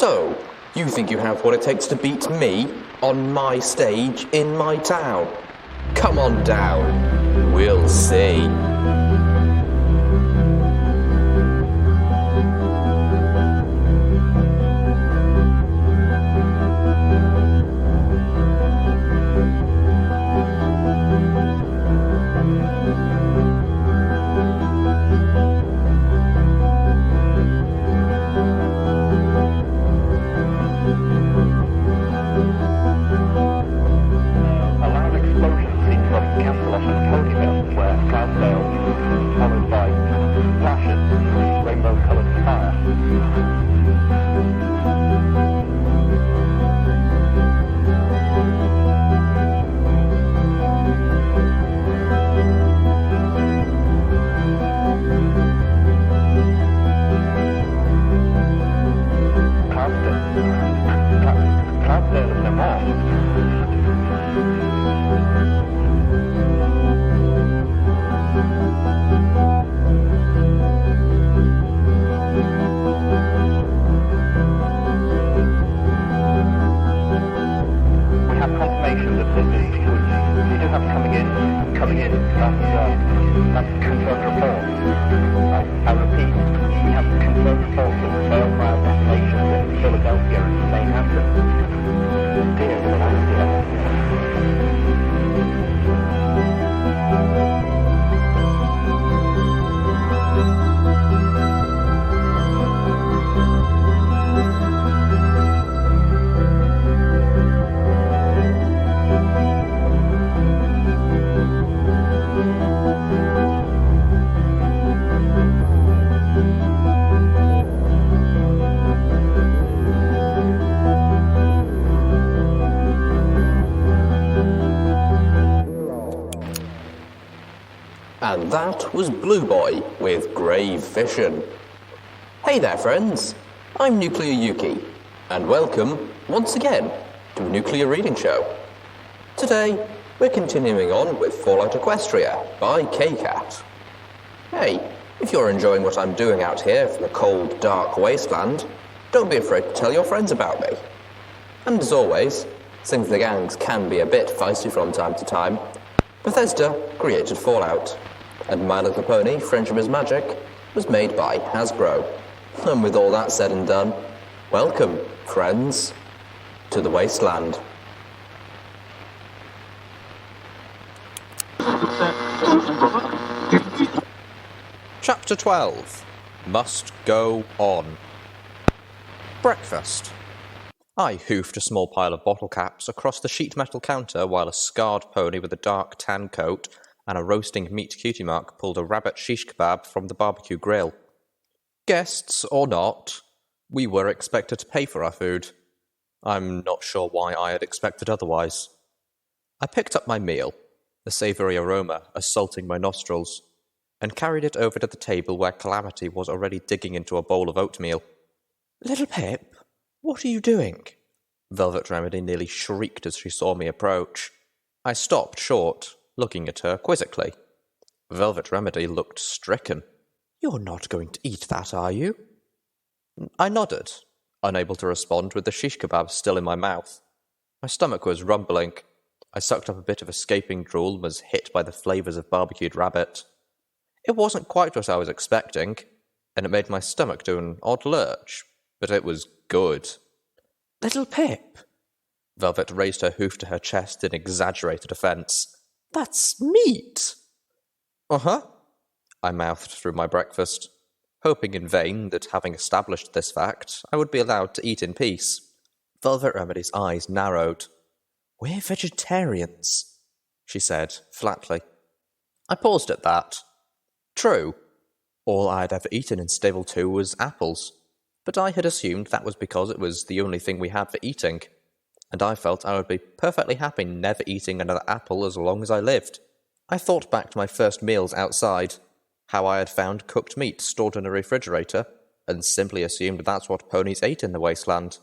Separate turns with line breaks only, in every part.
So, you think you have what it takes to beat me on my stage in my town? Come on down. We'll see. And that was Blue Boy with Grave Fission. Hey there friends, I'm Nuclear Yuki, and welcome, once again, to a Nuclear Reading Show. Today, we're continuing on with Fallout Equestria by Kkat. Hey, if you're enjoying what I'm doing out here for the cold, dark wasteland, don't be afraid to tell your friends about me. And as always, since the gangs can be a bit feisty from time to time, Bethesda created Fallout, and My Little Pony Friendship is Magic was made by Hasbro. And with all that said and done, welcome, friends, to the wasteland.
Chapter 12. Must Go On. Breakfast. I hoofed a small pile of bottle caps across the sheet metal counter while a scarred pony with a dark tan coat and a roasting meat cutie mark pulled a rabbit shish kebab from the barbecue grill. Guests or not, we were expected to pay for our food. I'm not sure why I had expected otherwise. I picked up my meal, the savoury aroma assaulting my nostrils, and carried it over to the table where Calamity was already digging into a bowl of oatmeal. "Little Pip, what are you doing?" Velvet Remedy nearly shrieked as she saw me approach. I stopped short, looking at her quizzically. Velvet Remedy looked stricken. "You're not going to eat that, are you?" I nodded, unable to respond with the shish kebab still in my mouth. My stomach was rumbling. I sucked up a bit of escaping drool and was hit by the flavours of barbecued rabbit. It wasn't quite what I was expecting, and it made my stomach do an odd lurch, but it was good. "Little Pip!" Velvet raised her hoof to her chest in exaggerated offence. "That's meat!" "Uh-huh," I mouthed through my breakfast, hoping in vain that having established this fact, I would be allowed to eat in peace. Velvet Remedy's eyes narrowed. "We're vegetarians," she said, flatly. I paused at that. True. All I had ever eaten in Stable 2 was apples, but I had assumed that was because it was the only thing we had for eating, and I felt I would be perfectly happy never eating another apple as long as I lived. I thought back to my first meals outside, how I had found cooked meat stored in a refrigerator, and simply assumed that's what ponies ate in the wasteland.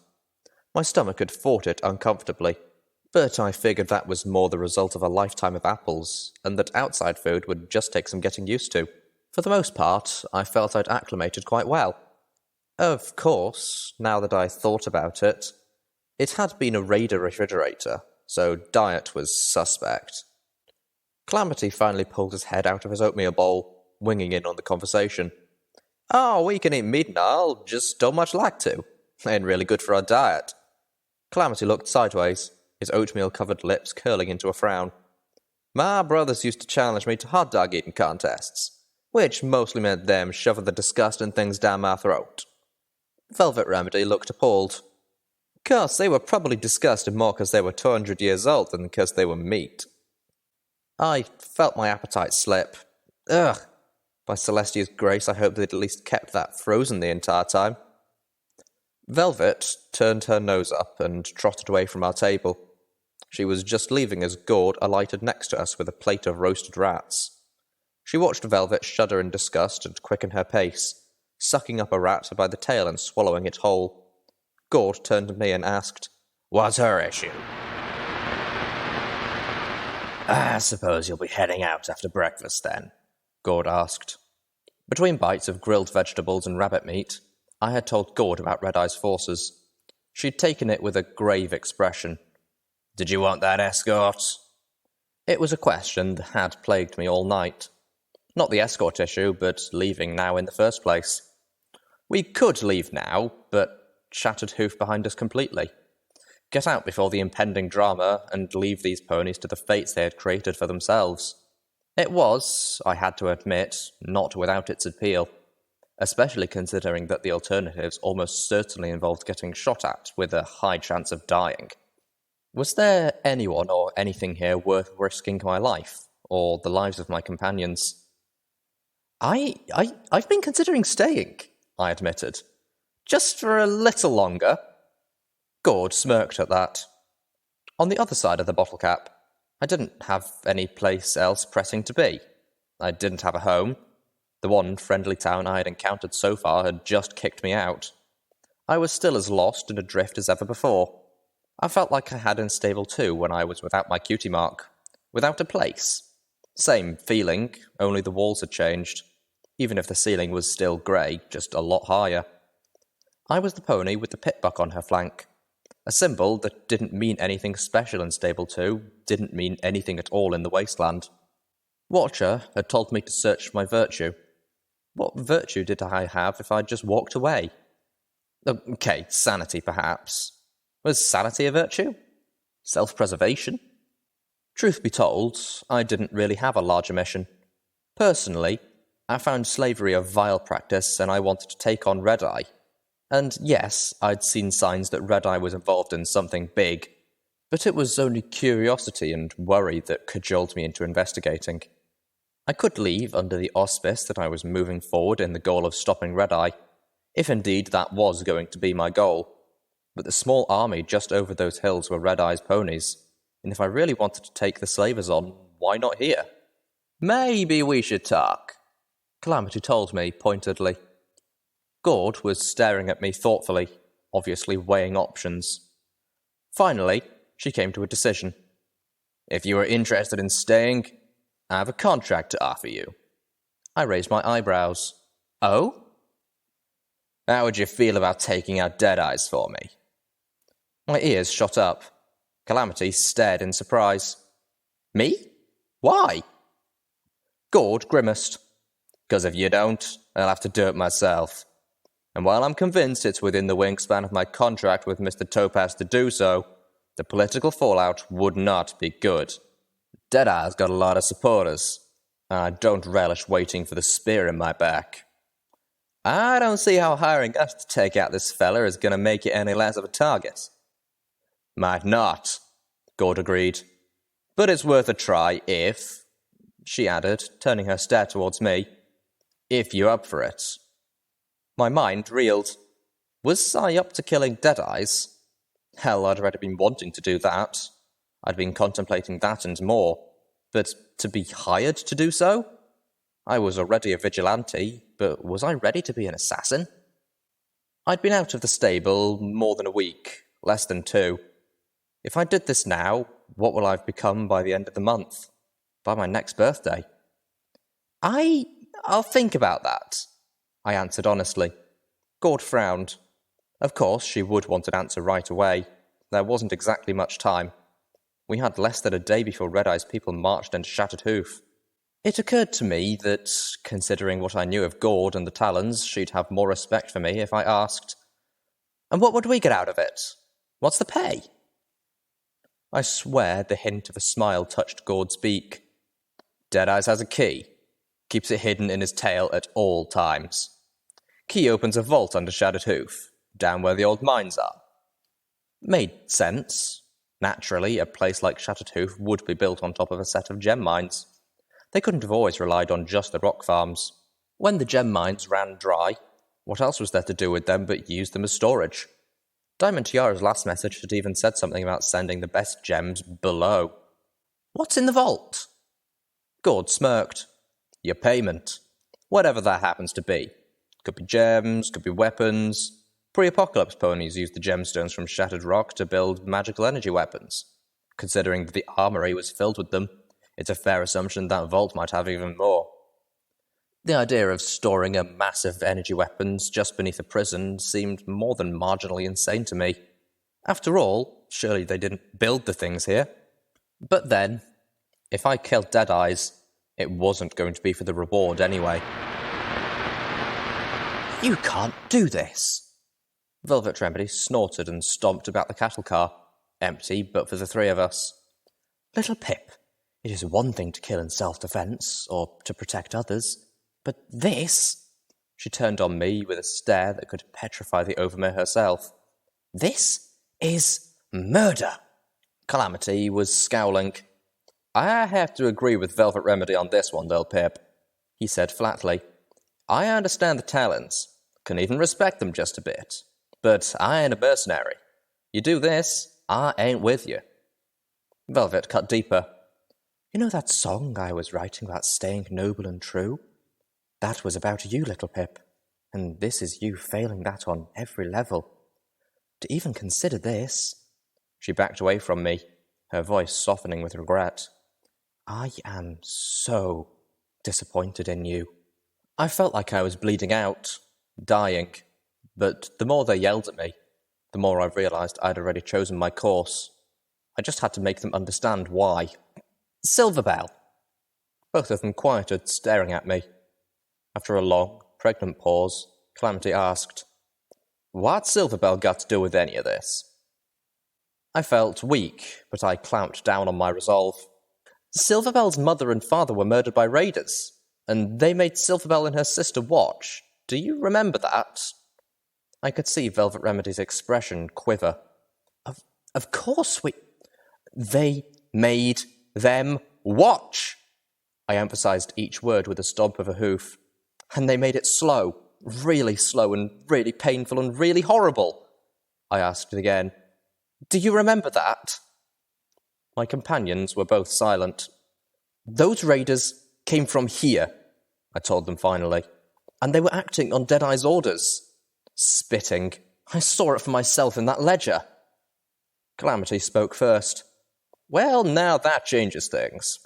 My stomach had fought it uncomfortably, but I figured that was more the result of a lifetime of apples, and that outside food would just take some getting used to. For the most part, I felt I'd acclimated quite well. Of course, now that I thought about it, it had been a Raider refrigerator, so diet was suspect. Calamity finally pulled his head out of his oatmeal bowl, winging in on the conversation. Oh, we can eat meat and all, just don't much like to. Ain't really good for our diet. Calamity looked sideways, his oatmeal-covered lips curling into a frown. My brothers used to challenge me to hot dog eating contests, which mostly meant them shoving the disgusting things down my throat. Velvet Remedy looked appalled. Course, they were probably disgusted more because they were 200 years old than because they were meat. I felt my appetite slip. Ugh! By Celestia's grace, I hope they'd at least kept that frozen the entire time. Velvet turned her nose up and trotted away from our table. She was just leaving as Gawd alighted next to us with a plate of roasted rats. She watched Velvet shudder in disgust and quicken her pace, sucking up a rat by the tail and swallowing it whole. Gawd turned to me and asked, "What's her issue?" "I suppose you'll be heading out after breakfast then," Gawd asked. Between bites of grilled vegetables and rabbit meat, I had told Gawd about Redeye's forces. She'd taken it with a grave expression. "Did you want that escort?" It was a question that had plagued me all night. Not the escort issue, but leaving now in the first place. We could leave now, but chattered Hoof behind us completely. Get out before the impending drama and leave these ponies to the fates they had created for themselves. It was, I had to admit, not without its appeal, especially considering that the alternatives almost certainly involved getting shot at with a high chance of dying. Was there anyone or anything here worth risking my life, or the lives of my companions? I've been considering staying, I admitted. Just for a little longer. Gawd smirked at that. On the other side of the bottle cap, I didn't have any place else pressing to be. I didn't have a home. The one friendly town I had encountered so far had just kicked me out. I was still as lost and adrift as ever before. I felt like I had in Stable 2 when I was without my cutie mark, without a place. Same feeling, only the walls had changed, even if the ceiling was still grey, just a lot higher. I was the pony with the pitbuck on her flank. A symbol that didn't mean anything special in Stable 2, didn't mean anything at all in the wasteland. Watcher had told me to search for my virtue. What virtue did I have if I'd just walked away? Okay, sanity perhaps. Was sanity a virtue? Self-preservation? Truth be told, I didn't really have a larger mission. Personally, I found slavery a vile practice and I wanted to take on Redeye. And yes, I'd seen signs that Redeye was involved in something big, but it was only curiosity and worry that cajoled me into investigating. I could leave under the auspice that I was moving forward in the goal of stopping Redeye, if indeed that was going to be my goal. But the small army just over those hills were Redeye's ponies, and if I really wanted to take the slavers on, why not here? "Maybe we should talk," Calamity told me pointedly. Gawd was staring at me thoughtfully, obviously weighing options. Finally, she came to a decision. "If you are interested in staying, I have a contract to offer you." I raised my eyebrows. "Oh?" "How would you feel about taking out Deadeyes for me?" My ears shot up. Calamity stared in surprise. "Me? Why?" Gawd grimaced. "'Cause if you don't, I'll have to do it myself. And while I'm convinced it's within the wingspan of my contract with Mr. Topaz to do so, the political fallout would not be good. Deadeye's got a lot of supporters, and I don't relish waiting for the spear in my back. I don't see how hiring us to take out this fella is going to make you any less of a target." "Might not," Gawd agreed. "But it's worth a try if," she added, turning her stare towards me, "if you're up for it." My mind reeled. Was I up to killing Deadeyes? Hell, I'd already been wanting to do that. I'd been contemplating that and more. But to be hired to do so? I was already a vigilante, but was I ready to be an assassin? I'd been out of the stable more than a week, less than 2. If I did this now, what will I have become by the end of the month? By my next birthday? I'll think about that, I answered honestly. Gawd frowned. Of course, she would want an answer right away. There wasn't exactly much time. We had less than a day before Redeye's people marched into Shattered Hoof. It occurred to me that, considering what I knew of Gawd and the Talons, she'd have more respect for me if I asked, "And what would we get out of it? What's the pay?" I swear the hint of a smile touched Gawd's beak. "Deadeyes has a key. Keeps it hidden in his tail at all times. Key opens a vault under Shattered Hoof, down where the old mines are." Made sense. Naturally, a place like Shattered Hoof would be built on top of a set of gem mines. They couldn't have always relied on just the rock farms. When the gem mines ran dry, what else was there to do with them but use them as storage? Diamond Tiara's last message had even said something about sending the best gems below. "What's in the vault?" Gawd smirked. "Your payment. Whatever that happens to be. Could be gems, could be weapons. Pre-apocalypse ponies used the gemstones from Shattered Rock to build magical energy weapons. Considering that the armory was filled with them, it's a fair assumption that vault might have even more." The idea of storing a massive energy weapons just beneath a prison seemed more than marginally insane to me. After all, surely they didn't build the things here. But then, if I killed Deadeyes, it wasn't going to be for the reward anyway. "You can't do this!" Velvet Remedy snorted and stomped about the cattle car, empty but for the three of us. "Little Pip, it is one thing to kill in self-defense, or to protect others, but this—" She turned on me with a stare that could petrify the Overmare herself. "This is murder!" Calamity was scowling. "I have to agree with Velvet Remedy on this one, Lil Pip," he said flatly. "I understand the Talons, can even respect them just a bit. But I ain't a mercenary. You do this, I ain't with you." Velvet cut deeper. "You know that song I was writing about staying noble and true? That was about you, Little Pip, and this is you failing that on every level. To even consider this—" She backed away from me, her voice softening with regret. "I am so disappointed in you." I felt like I was bleeding out, dying. But the more they yelled at me, the more I realised I'd already chosen my course. I just had to make them understand why. "Silverbell!" Both of them quieted, staring at me. After a long, pregnant pause, Calamity asked, "What's Silverbell got to do with any of this?" I felt weak, but I clamped down on my resolve. "Silverbell's mother and father were murdered by raiders, and they made Silverbell and her sister watch. Do you remember that?" I could see Velvet Remedy's expression quiver. Of course They made them watch!" I emphasized each word with a stomp of a hoof. "And they made it slow and really painful and really horrible." I asked again. "Do you remember that?" My companions were both silent. "Those raiders came from here," I told them finally, "and they were acting on Deadeye's orders." Spitting. I saw it for myself in that ledger. Calamity spoke first. "Well, now that changes things."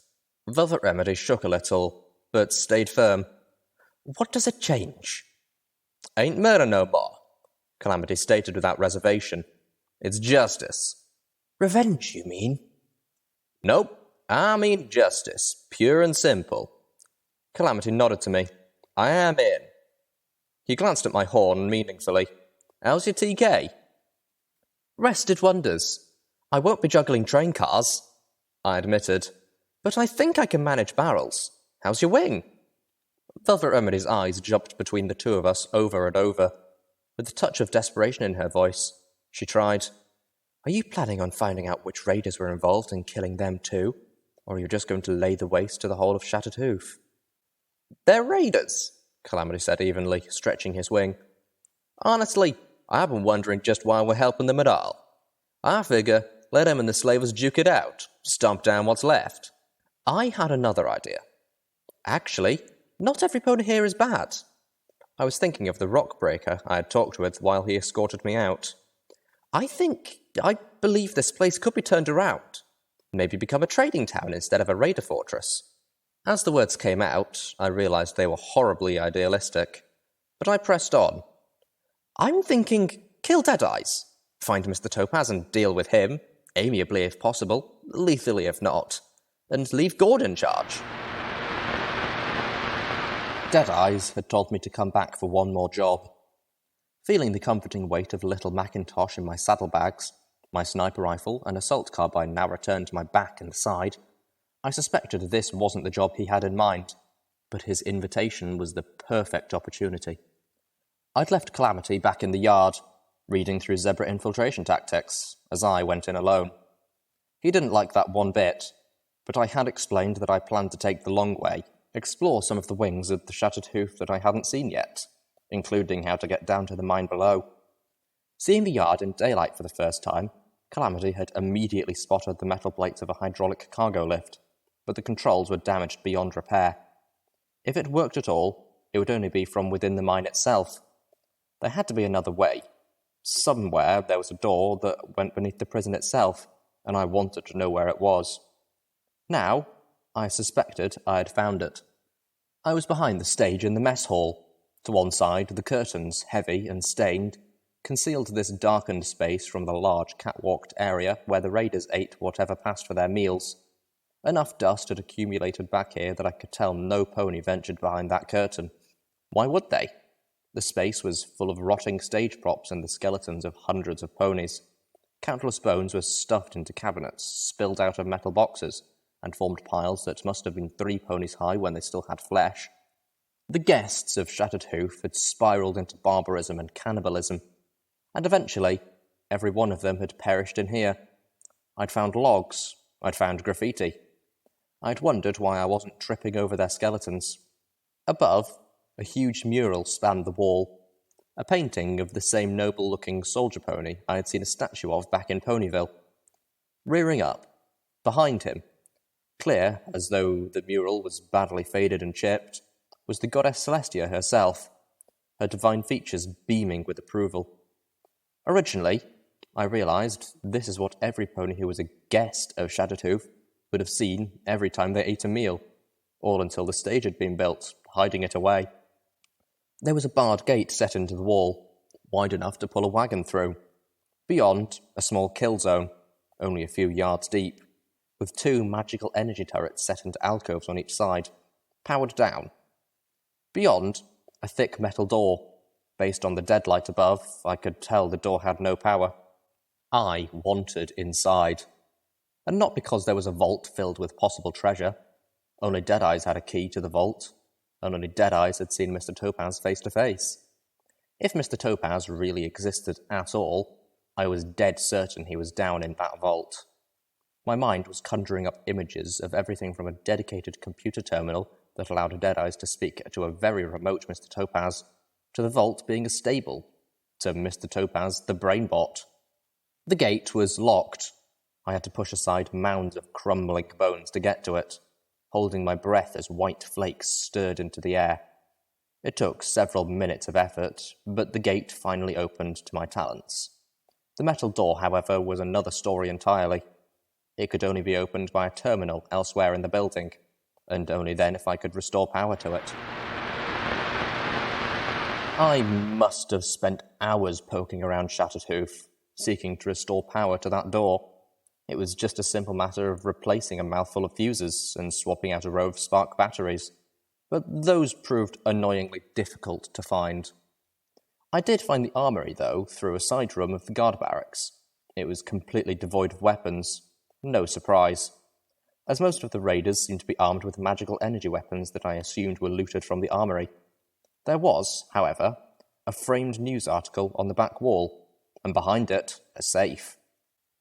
Velvet Remedy shook a little, but stayed firm. "What does it change?" "Ain't murder no more," Calamity stated without reservation. "It's justice." "Revenge, you mean?" "Nope, I mean justice, pure and simple." Calamity nodded to me. "I am in." He glanced at my horn meaningfully. "How's your TK?" "Rested wonders. I won't be juggling train cars," I admitted. "But I think I can manage barrels. How's your wing?" Velvet Remedy's eyes jumped between the two of us over and over. With a touch of desperation in her voice, she tried, "Are you planning on finding out which raiders were involved and killing them too? Or are you just going to lay the waste to the whole of Shattered Hoof?" "They're raiders," Calamity said evenly, stretching his wing. "Honestly, I've been wondering just why we're helping them at all. I figure let them and the slavers duke it out, stomp down what's left." I had another idea. Actually, not every pony here is bad. I was thinking of the rock breaker I had talked with while he escorted me out. I believe this place could be turned around. Maybe become a trading town instead of a raider fortress. As the words came out, I realised they were horribly idealistic. But I pressed on. I'm thinking, kill Deadeyes. Find Mr Topaz and deal with him, amiably if possible, lethally if not, and leave Gawd in charge. Deadeyes had told me to come back for one more job. Feeling the comforting weight of little Macintosh in my saddlebags, my sniper rifle and assault carbine now returned to my back and side, I suspected this wasn't the job he had in mind, but his invitation was the perfect opportunity. I'd left Calamity back in the yard, reading through Zebra infiltration tactics, as I went in alone. He didn't like that one bit, but I had explained that I planned to take the long way, explore some of the wings of the Shattered Hoof that I hadn't seen yet, including how to get down to the mine below. Seeing the yard in daylight for the first time, Calamity had immediately spotted the metal plates of a hydraulic cargo lift, but the controls were damaged beyond repair. If it worked at all, it would only be from within the mine itself. There had to be another way. Somewhere there was a door that went beneath the prison itself, and I wanted to know where it was. Now, I suspected I had found it. I was behind the stage in the mess hall. To one side, the curtains, heavy and stained, concealed this darkened space from the large catwalked area where the raiders ate whatever passed for their meals. Enough dust had accumulated back here that I could tell no pony ventured behind that curtain. Why would they? The space was full of rotting stage props and the skeletons of hundreds of ponies. Countless bones were stuffed into cabinets, spilled out of metal boxes, and formed piles that must have been 3 ponies high when they still had flesh. The guests of Shattered Hoof had spiraled into barbarism and cannibalism, and eventually, every one of them had perished in here. I'd found logs, I'd found graffiti. I'd wondered why I wasn't tripping over their skeletons. Above, a huge mural spanned the wall, a painting of the same noble-looking soldier pony I had seen a statue of back in Ponyville. Rearing up, behind him, clear as though the mural was badly faded and chipped, was the goddess Celestia herself, her divine features beaming with approval. Originally, I realised this is what every pony who was a guest of Shattered Hoof would have seen every time they ate a meal, all until the stage had been built, hiding it away. There was a barred gate set into the wall, wide enough to pull a wagon through. Beyond, a small kill zone, only a few yards deep, with 2 magical energy turrets set into alcoves on each side, powered down. Beyond, a thick metal door. Based on the deadlight above, I could tell the door had no power. I wanted inside. And not because there was a vault filled with possible treasure. Only Deadeyes had a key to the vault, and only Deadeyes had seen Mr. Topaz face to face. If Mr. Topaz really existed at all, I was dead certain he was down in that vault. My mind was conjuring up images of everything from a dedicated computer terminal that allowed Deadeyes to speak to a very remote Mr. Topaz, to the vault being a stable, to Mr. Topaz the brainbot. The gate was locked. I had to push aside mounds of crumbling bones to get to it, holding my breath as white flakes stirred into the air. It took several minutes of effort, but the gate finally opened to my talents. The metal door, however, was another story entirely. It could only be opened by a terminal elsewhere in the building, and only then if I could restore power to it. I must have spent hours poking around Shattered Hoof, seeking to restore power to that door. It was just a simple matter of replacing a mouthful of fuses and swapping out a row of spark batteries, but those proved annoyingly difficult to find. I did find the armory, though, through a side room of the guard barracks. It was completely devoid of weapons. No surprise, as most of the raiders seemed to be armed with magical energy weapons that I assumed were looted from the armory. There was, however, a framed news article on the back wall, and behind it, a safe.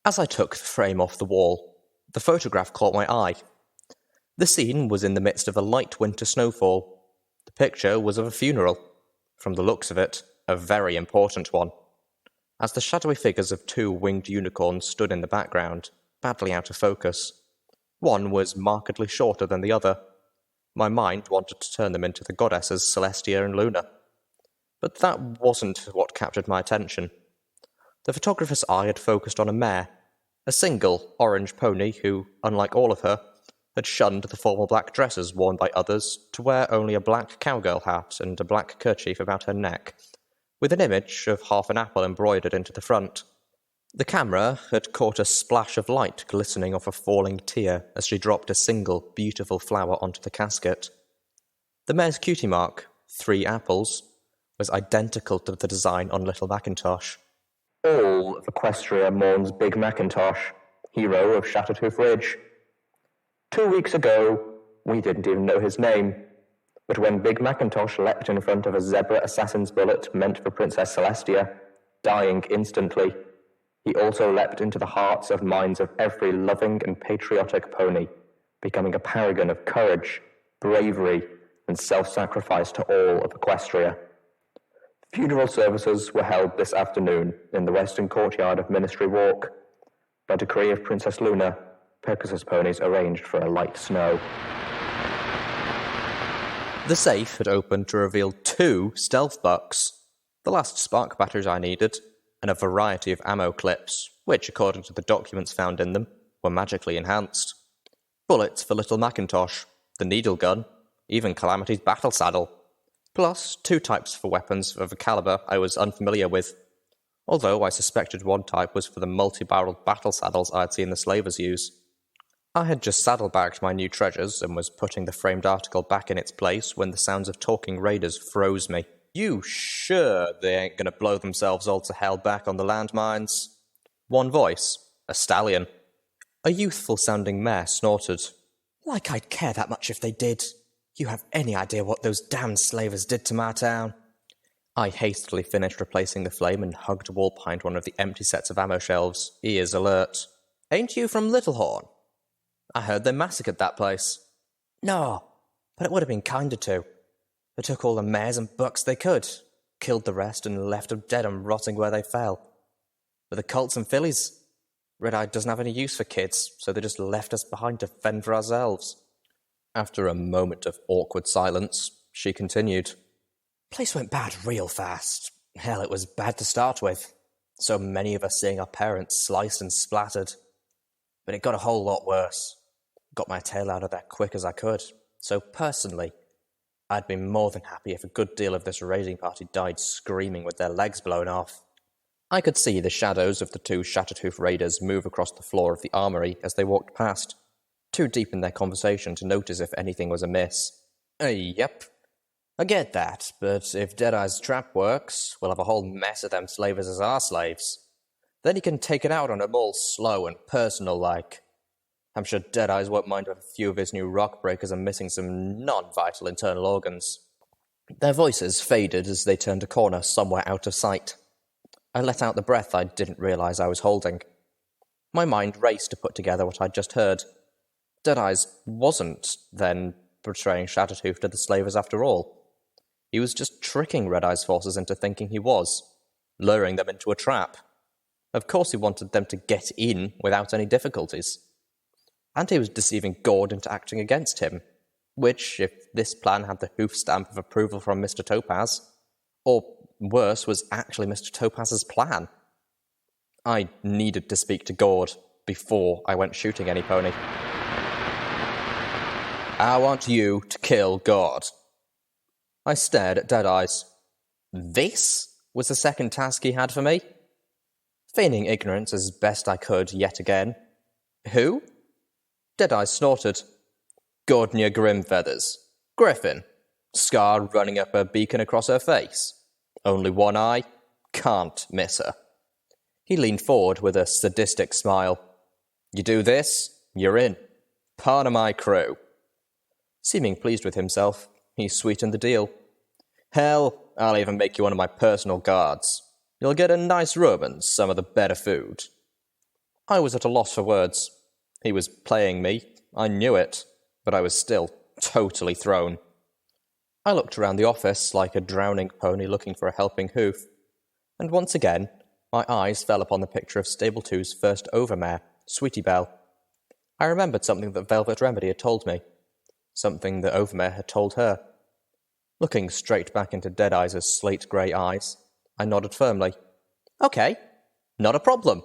As I took the frame off the wall, the photograph caught my eye. The scene was in the midst of a light winter snowfall. The picture was of a funeral. From the looks of it, a very important one. As the shadowy figures of 2 winged unicorns stood in the background, badly out of focus. One was markedly shorter than the other. My mind wanted to turn them into the goddesses Celestia and Luna. But that wasn't what captured my attention. The photographer's eye had focused on a mare, a single orange pony who, unlike all of her, had shunned the formal black dresses worn by others to wear only a black cowgirl hat and a black kerchief about her neck, with an image of half an apple embroidered into the front. The camera had caught a splash of light glistening off a falling tear as she dropped a single beautiful flower onto the casket. The mare's cutie mark, 3 apples, was identical to the design on Little Macintosh.
All of Equestria mourns Big Macintosh, hero of Shattered Hoof Ridge. 2 weeks ago, we didn't even know his name, but when Big Macintosh leapt in front of a zebra assassin's bullet meant for Princess Celestia, dying instantly, he also leapt into the hearts and minds of every loving and patriotic pony, becoming a paragon of courage, bravery, and self-sacrifice to all of Equestria. Funeral services were held this afternoon in the western courtyard of Ministry Walk. By decree of Princess Luna, Pegasus ponies arranged for a light snow.
The safe had opened to reveal 2 stealth bucks, the last spark batteries I needed, and a variety of ammo clips, which, according to the documents found in them, were magically enhanced. Bullets for Little Macintosh, the needle gun, even Calamity's battle saddle, plus 2 types for weapons of a caliber I was unfamiliar with, although I suspected one type was for the multi-barreled battle saddles I had seen the slavers use. I had just saddlebagged my new treasures and was putting the framed article back in its place when the sounds of talking raiders froze me. You sure they ain't gonna blow themselves all to hell back on the landmines? One voice, a stallion. A youthful-sounding mare snorted. Like I'd care that much if they did. You have any idea what those damned slavers did to my town? I hastily finished replacing the flame and hugged a wall behind one of the empty sets of ammo shelves, ears alert. Ain't you from Littlehorn? I heard they massacred that place. No, but it would have been kinder to. They took all the mares and bucks they could, killed the rest and left them dead and rotting where they fell. But the colts and fillies, Redeye doesn't have any use for kids, so they just left us behind to fend for ourselves. After a moment of awkward silence, she continued. Place went bad real fast. Hell, it was bad to start with. So many of us seeing our parents sliced and splattered. But it got a whole lot worse. Got my tail out of there quick as I could. So personally, I'd be more than happy if a good deal of this raiding party died screaming with their legs blown off. I could see the shadows of the 2 Shattered Hoof raiders move across the floor of the armory as they walked past, too deep in their conversation to notice if anything was amiss. Yep, I get that, but if Deadeye's trap works, we'll have a whole mess of them slavers as our slaves. Then he can take it out on 'em all slow and personal-like. I'm sure Deadeyes won't mind if a few of his new rock breakers are missing some non-vital internal organs. Their voices faded as they turned a corner somewhere out of sight. I let out the breath I didn't realize I was holding. My mind raced to put together what I'd just heard. Deadeyes wasn't, then, betraying Shattered Hoof to the slavers after all. He was just tricking Redeye's forces into thinking he was, luring them into a trap. Of course he wanted them to get in without any difficulties. And he was deceiving Gawd into acting against him, which, if this plan had the hoof stamp of approval from Mr Topaz, or worse, was actually Mr Topaz's plan. I needed to speak to Gawd before I went shooting any pony. I want you to kill Gawd. I stared at Deadeyes. This was the second task he had for me? Feigning ignorance as best I could yet again. Who? Deadeye snorted. Gordnia Grimfeathers. Griffin. Scar running up her beacon across her face. Only one eye. Can't miss her. He leaned forward with a sadistic smile. You do this, you're in. Part of my crew. Seeming pleased with himself, he sweetened the deal. Hell, I'll even make you one of my personal guards. You'll get a nice room and some of the better food. I was at a loss for words. He was playing me, I knew it, but I was still totally thrown. I looked around the office like a drowning pony looking for a helping hoof, and once again, my eyes fell upon the picture of Stable 2's first overmare, Sweetie Belle. I remembered something that Velvet Remedy had told me, something that Overmare had told her. Looking straight back into Deadeyes' slate-grey eyes, I nodded firmly. Okay, not a problem.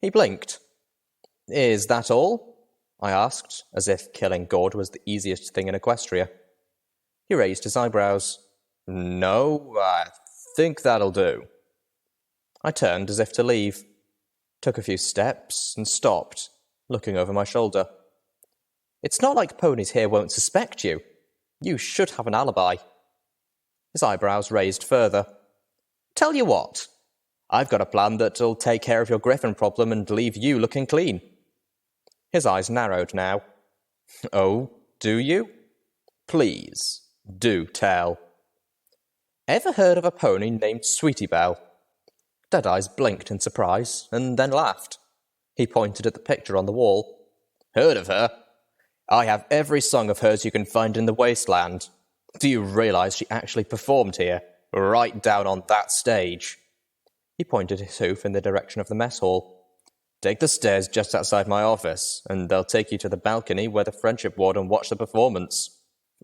He blinked. Is that all? I asked, as if killing Gawd was the easiest thing in Equestria. He raised his eyebrows. No, I think that'll do. I turned as if to leave, took a few steps, and stopped, looking over my shoulder. It's not like ponies here won't suspect you. You should have an alibi. His eyebrows raised further. Tell you what, I've got a plan that'll take care of your griffin problem and leave you looking clean. His eyes narrowed now. Oh, do you? Please, do tell. Ever heard of a pony named Sweetie Belle? Deadeyes blinked in surprise, and then laughed. He pointed at the picture on the wall. Heard of her? I have every song of hers you can find in the wasteland. Do you realise she actually performed here, right down on that stage? He pointed his hoof in the direction of the mess hall. Take the stairs just outside my office, and they'll take you to the balcony where the Friendship Warden watched the performance.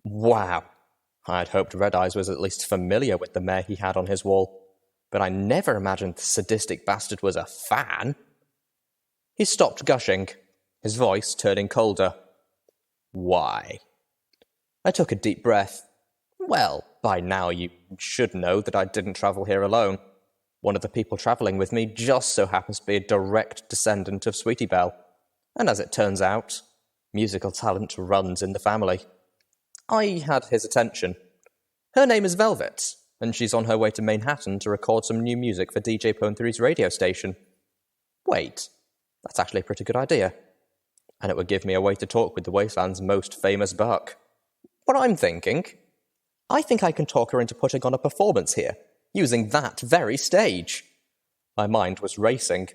Wow! I had hoped Redeyes was at least familiar with the mare he had on his wall, but I never imagined the sadistic bastard was a fan. He stopped gushing, his voice turning colder. Why? I took a deep breath. Well, by now you should know that I didn't travel here alone. One of the people travelling with me just so happens to be a direct descendant of Sweetie Belle, and as it turns out, musical talent runs in the family. I had his attention. Her name is Velvet, and she's on her way to Manhattan to record some new music for DJ Pone3's radio station. Wait, that's actually a pretty good idea. And it would give me a way to talk with the Wasteland's most famous buck. What I'm thinking? I think I can talk her into putting on a performance here, using that very stage. My mind was racing,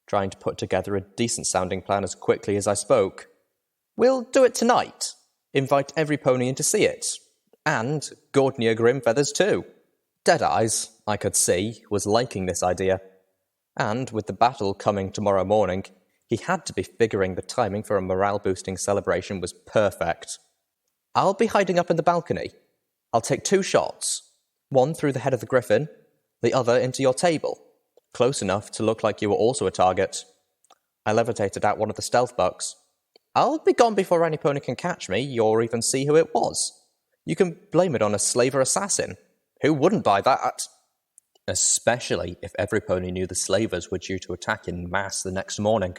trying to put together a decent-sounding plan as quickly as I spoke. We'll do it tonight. Invite every pony in to see it. And Gawd Grimfeathers too. Deadeyes, I could see, was liking this idea. And with the battle coming tomorrow morning, he had to be figuring the timing for a morale-boosting celebration was perfect. I'll be hiding up in the balcony. I'll take 2 shots. One through the head of the griffin, the other into your table, close enough to look like you were also a target. I levitated out one of the stealth bucks. I'll be gone before any pony can catch me, or even see who it was. You can blame it on a slaver assassin. Who wouldn't buy that? Especially if every pony knew the slavers were due to attack in mass the next morning.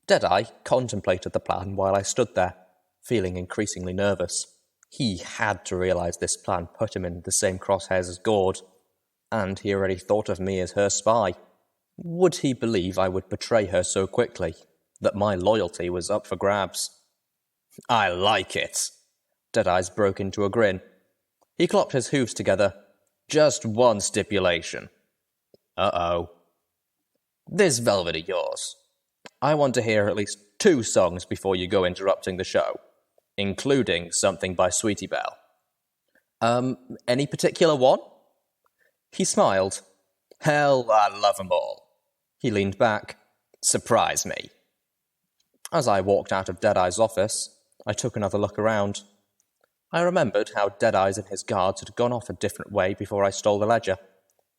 Deadeye contemplated the plan while I stood there, feeling increasingly nervous. He had to realise this plan put him in the same crosshairs as Gawd, and he already thought of me as her spy. Would he believe I would betray her so quickly, that my loyalty was up for grabs? I like it. Deadeyes broke into a grin. He clopped his hooves together. Just one stipulation. Uh-oh. This Velvet of yours. I want to hear at least 2 songs before you go interrupting the show, including something by Sweetie Belle. Any particular one? He smiled. Hell, I love 'em all. He leaned back. Surprise me. As I walked out of Deadeye's office, I took another look around. I remembered how Deadeyes and his guards had gone off a different way before I stole the ledger.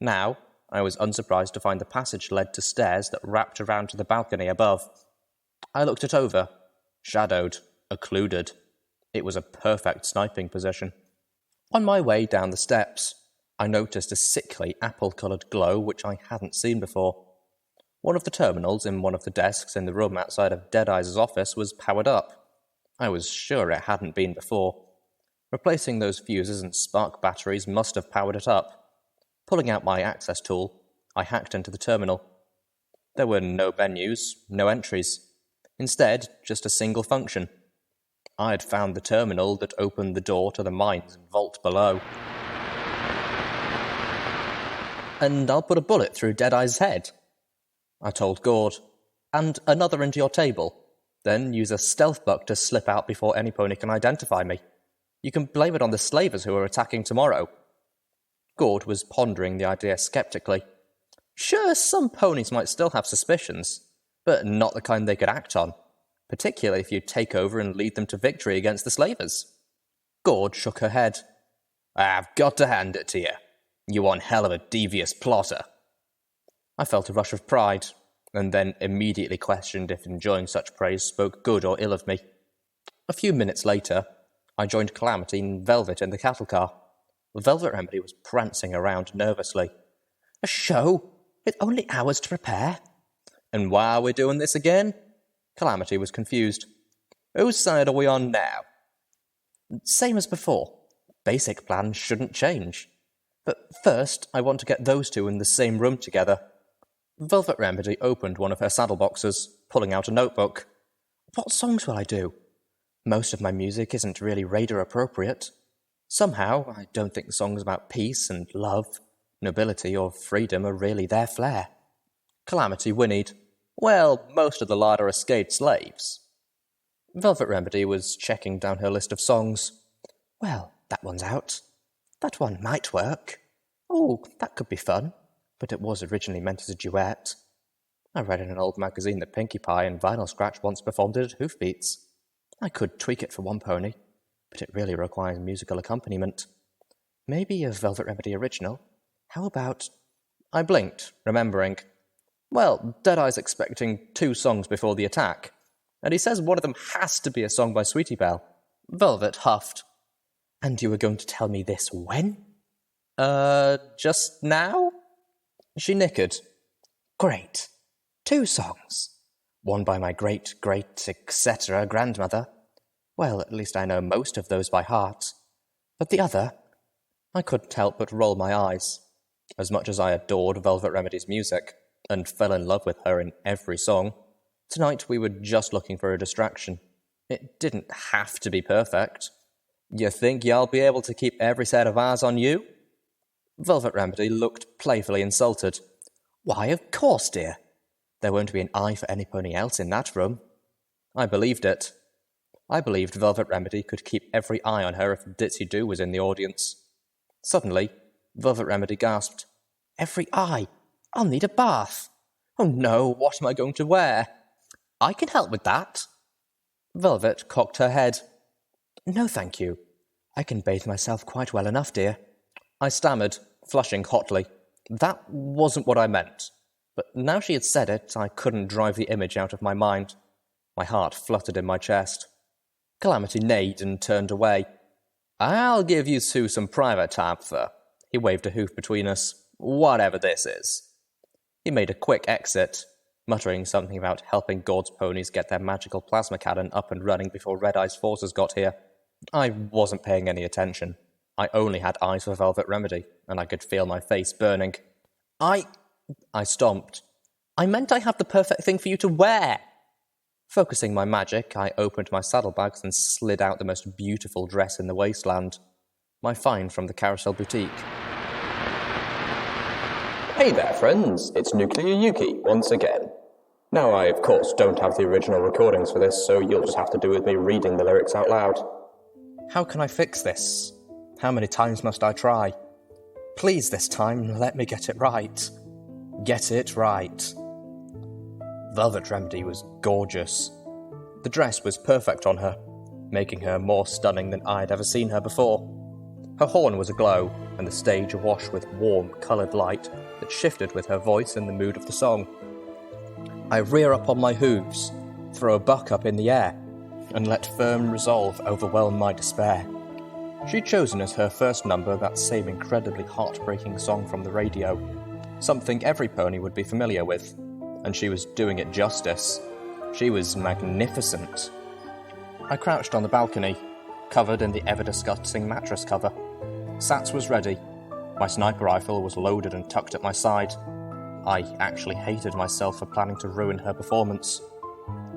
Now, I was unsurprised to find the passage led to stairs that wrapped around to the balcony above. I looked it over. Shadowed, occluded. It was a perfect sniping position. On my way down the steps, I noticed a sickly apple-coloured glow which I hadn't seen before. One of the terminals in one of the desks in the room outside of Deadeyes' office was powered up. I was sure it hadn't been before. Replacing those fuses and spark batteries must have powered it up. Pulling out my access tool, I hacked into the terminal. There were no menus, no entries. Instead, just a single function. I had found the terminal that opened the door to the mines and vault below. And I'll put a bullet through Deadeyes' head, I told Gawd. And another into your table. Then use a stealth buck to slip out before any pony can identify me. You can blame it on the slavers who are attacking tomorrow. Gawd was pondering the idea skeptically. Sure, some ponies might still have suspicions, but not the kind they could act on, particularly if you take over and lead them to victory against the slavers. Gawd shook her head. I've got to hand it to you. You're one hell of a devious plotter. I felt a rush of pride, and then immediately questioned if enjoying such praise spoke good or ill of me. A few minutes later, I joined Calamity and Velvet in the cattle car. Velvet Remedy was prancing around nervously. A show? With only hours to prepare? And why are we doing this again? Calamity was confused. Whose side are we on now? Same as before. Basic plan shouldn't change. But first, I want to get those two in the same room together. Velvet Remedy opened one of her saddle boxes, pulling out a notebook. What songs will I do? Most of my music isn't really radar appropriate. Somehow, I don't think songs about peace and love, nobility or freedom are really their flair. Calamity whinnied. Well, most of the lot are escaped slaves. Velvet Remedy was checking down her list of songs. Well, that one's out. That one might work. Oh, that could be fun. But it was originally meant as a duet. I read in an old magazine that Pinkie Pie and Vinyl Scratch once performed it at Hoofbeats. I could tweak it for one pony, but it really requires musical accompaniment. Maybe a Velvet Remedy original? How about... I blinked, remembering. Well, Deadeye's expecting 2 songs before the attack, and he says one of them has to be a song by Sweetie Belle. Velvet huffed. And you were going to tell me this when? Just now? She nickered. Great. 2 songs. One by my great, etc. grandmother. Well, at least I know most of those by heart. But the other? I couldn't help but roll my eyes. As much as I adored Velvet Remedy's music, and fell in love with her in every song, tonight we were just looking for a distraction. It didn't have to be perfect. You think you'll be able to keep every set of eyes on you? Velvet Remedy looked playfully insulted. Why, of course, dear. There won't be an eye for any pony else in that room. I believed it. I believed Velvet Remedy could keep every eye on her if Ditsy Doo was in the audience. Suddenly, Velvet Remedy gasped. Every eye? I'll need a bath. Oh no, what am I going to wear? I can help with that. Velvet cocked her head. No, thank you. I can bathe myself quite well enough, dear. I stammered, flushing hotly. That wasn't what I meant. But now she had said it, I couldn't drive the image out of my mind. My heart fluttered in my chest. Calamity neighed and turned away. I'll give you two some private time, sir. He waved a hoof between us. Whatever this is. He made a quick exit, muttering something about helping Gawd's ponies get their magical plasma cannon up and running before Redeye's forces got here. I wasn't paying any attention. I only had eyes for Velvet Remedy, and I could feel my face burning. I stomped. I meant I have the perfect thing for you to wear. Focusing my magic, I opened my saddlebags and slid out the most beautiful dress in the wasteland. My find from the Carousel Boutique.
Hey there, friends. It's Nuclear Yuki once again. Now, I, of course, don't have the original recordings for this, so you'll just have to do with me reading the lyrics out loud.
How can I fix this? How many times must I try? Please, this time, let me get it right. Get it right. Velvet Remedy was gorgeous. The dress was perfect on her, making her more stunning than I'd ever seen her before. Her horn was aglow, and the stage awash with warm, coloured light that shifted with her voice and the mood of the song. I rear up on my hooves, throw a buck up in the air, and let firm resolve overwhelm my despair. She'd chosen as her first number that same incredibly heartbreaking song from the radio, something every pony would be familiar with, and she was doing it justice. She was magnificent. I crouched on the balcony, covered in the ever-disgusting mattress cover. Sats was ready. My sniper rifle was loaded and tucked at my side. I actually hated myself for planning to ruin her performance.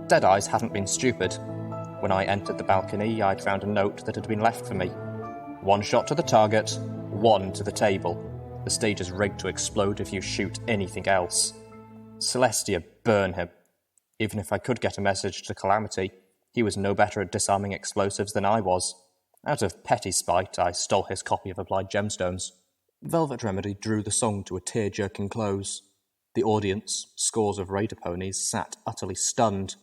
Deadeyes hadn't been stupid. When I entered the balcony, I'd found a note that had been left for me. 1 shot to the target, 1 to the table. The stage is rigged to explode if you shoot anything else. Celestia, burn him. Even if I could get a message to Calamity, he was no better at disarming explosives than I was. Out of petty spite, I stole his copy of Applied Gemstones. Velvet Remedy drew the song to a tear-jerking close. The audience, scores of raider ponies, sat utterly stunned.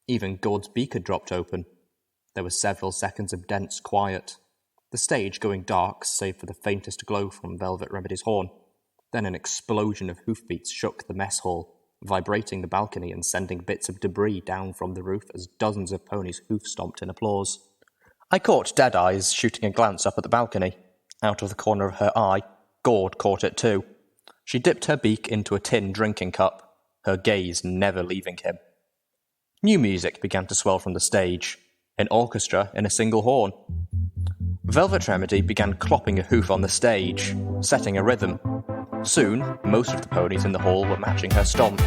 Even Gawd's beaker dropped open. There were several seconds of dense quiet. The stage going dark, save for the faintest glow from Velvet Remedy's horn. Then an explosion of hoofbeats shook the mess hall, vibrating the balcony and sending bits of debris down from the roof as dozens of ponies hoof-stomped in applause. I caught Deadeyes shooting a glance up at the balcony. Out of the corner of her eye, Gawd caught it too. She dipped her beak into a tin drinking cup, her gaze never leaving him. New music began to swell from the stage, an orchestra in a single horn. Velvet Remedy began clopping a hoof on the stage, setting a rhythm. Soon, most of the ponies in the hall were matching her stomp.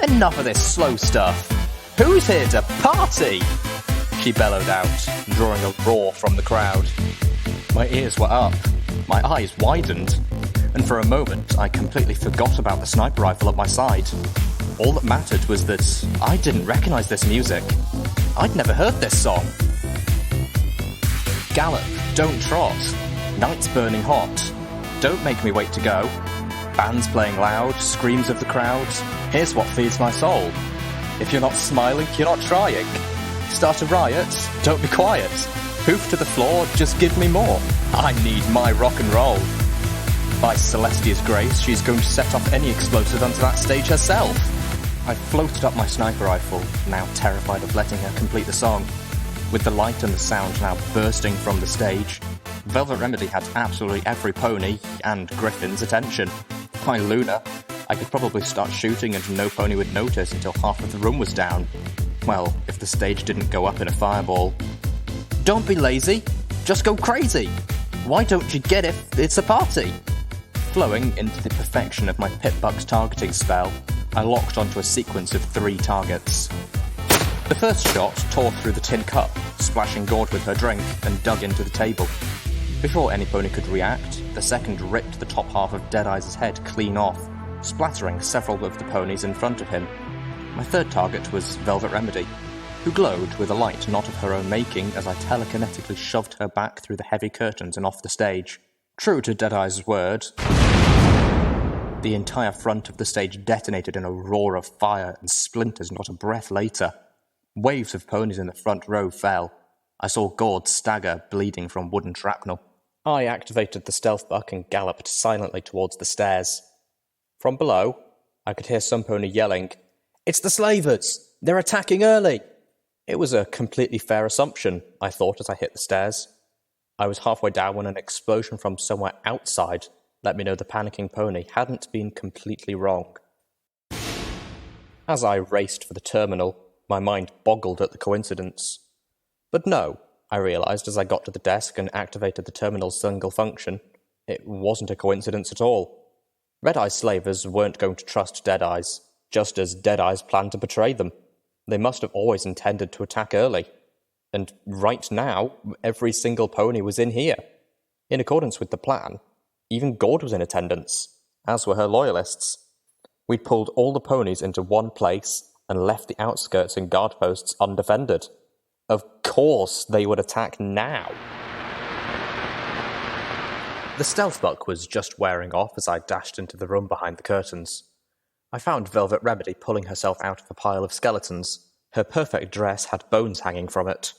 Enough of this slow stuff! Who's here to party? She bellowed out, drawing a roar from the crowd. My ears were up, my eyes widened, and for a moment I completely forgot about the sniper rifle at my side. All that mattered was that I didn't recognise this music. I'd never heard this song. Gallop, don't trot. Night's burning hot. Don't make me wait to go. Bands playing loud, screams of the crowd. Here's what feeds my soul. If you're not smiling, you're not trying. Start a riot, don't be quiet. Hoof to the floor, just give me more. I need my rock and roll. By Celestia's grace, she's going to set off any explosive onto that stage herself. I floated up my sniper rifle, now terrified of letting her complete the song. With the light and the sound now bursting from the stage, Velvet Remedy had absolutely every pony and griffin's attention. By Luna, I could probably start shooting and no pony would notice until half of the room was down. Well, if the stage didn't go up in a fireball. Don't be lazy, just go crazy. Why don't you get it? It's a party. Flowing into the perfection of my Pitbuck's targeting spell, I locked onto a sequence of 3 targets. The first shot tore through the tin cup, splashing Gawd with her drink, and dug into the table. Before any pony could react, the second ripped the top half of Deadeyes' head clean off, splattering several of the ponies in front of him. My third target was Velvet Remedy, who glowed with a light not of her own making as I telekinetically shoved her back through the heavy curtains and off the stage. True to Deadeyes' word, the entire front of the stage detonated in a roar of fire and splinters not a breath later. Waves of ponies in the front row fell. I saw Gawd stagger, bleeding from wooden shrapnel. I activated the stealth buck and galloped silently towards the stairs. From below, I could hear some pony yelling, "It's the slavers! They're attacking early!" It was a completely fair assumption, I thought as I hit the stairs. I was halfway down when an explosion from somewhere outside let me know the panicking pony hadn't been completely wrong. As I raced for the terminal, my mind boggled at the coincidence. But no, I realised as I got to the desk and activated the terminal's single function, it wasn't a coincidence at all. Redeye's slavers weren't going to trust Deadeyes, just as Deadeyes planned to betray them. They must have always intended to attack early. And right now, every single pony was in here. In accordance with the plan, even Gawd was in attendance, as were her loyalists. We'd pulled all the ponies into one place and left the outskirts and guard posts undefended. Of course they would attack now. The stealth buck was just wearing off as I dashed into the room behind the curtains. I found Velvet Remedy pulling herself out of a pile of skeletons. Her perfect dress had bones hanging from it.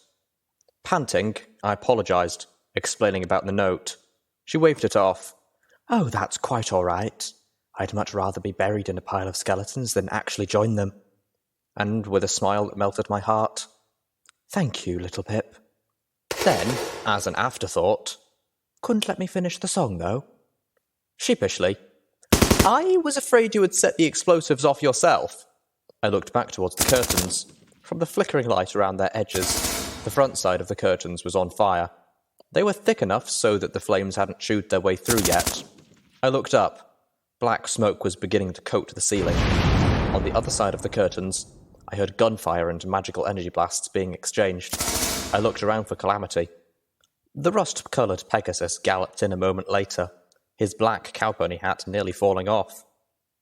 Panting, I apologised, explaining about the note. She waved it off. "Oh, that's quite all right. I'd much rather be buried in a pile of skeletons than actually join them." And with a smile that melted my heart, "Thank you, little Pip." Then, as an afterthought, "Couldn't let me finish the song, though." Sheepishly, "I was afraid you would set the explosives off yourself." I looked back towards the curtains. From the flickering light around their edges, the front side of the curtains was on fire. They were thick enough so that the flames hadn't chewed their way through yet. I looked up. Black smoke was beginning to coat the ceiling. On the other side of the curtains, I heard gunfire and magical energy blasts being exchanged. I looked around for Calamity. The rust-coloured Pegasus galloped in a moment later, his black cowpony hat nearly falling off.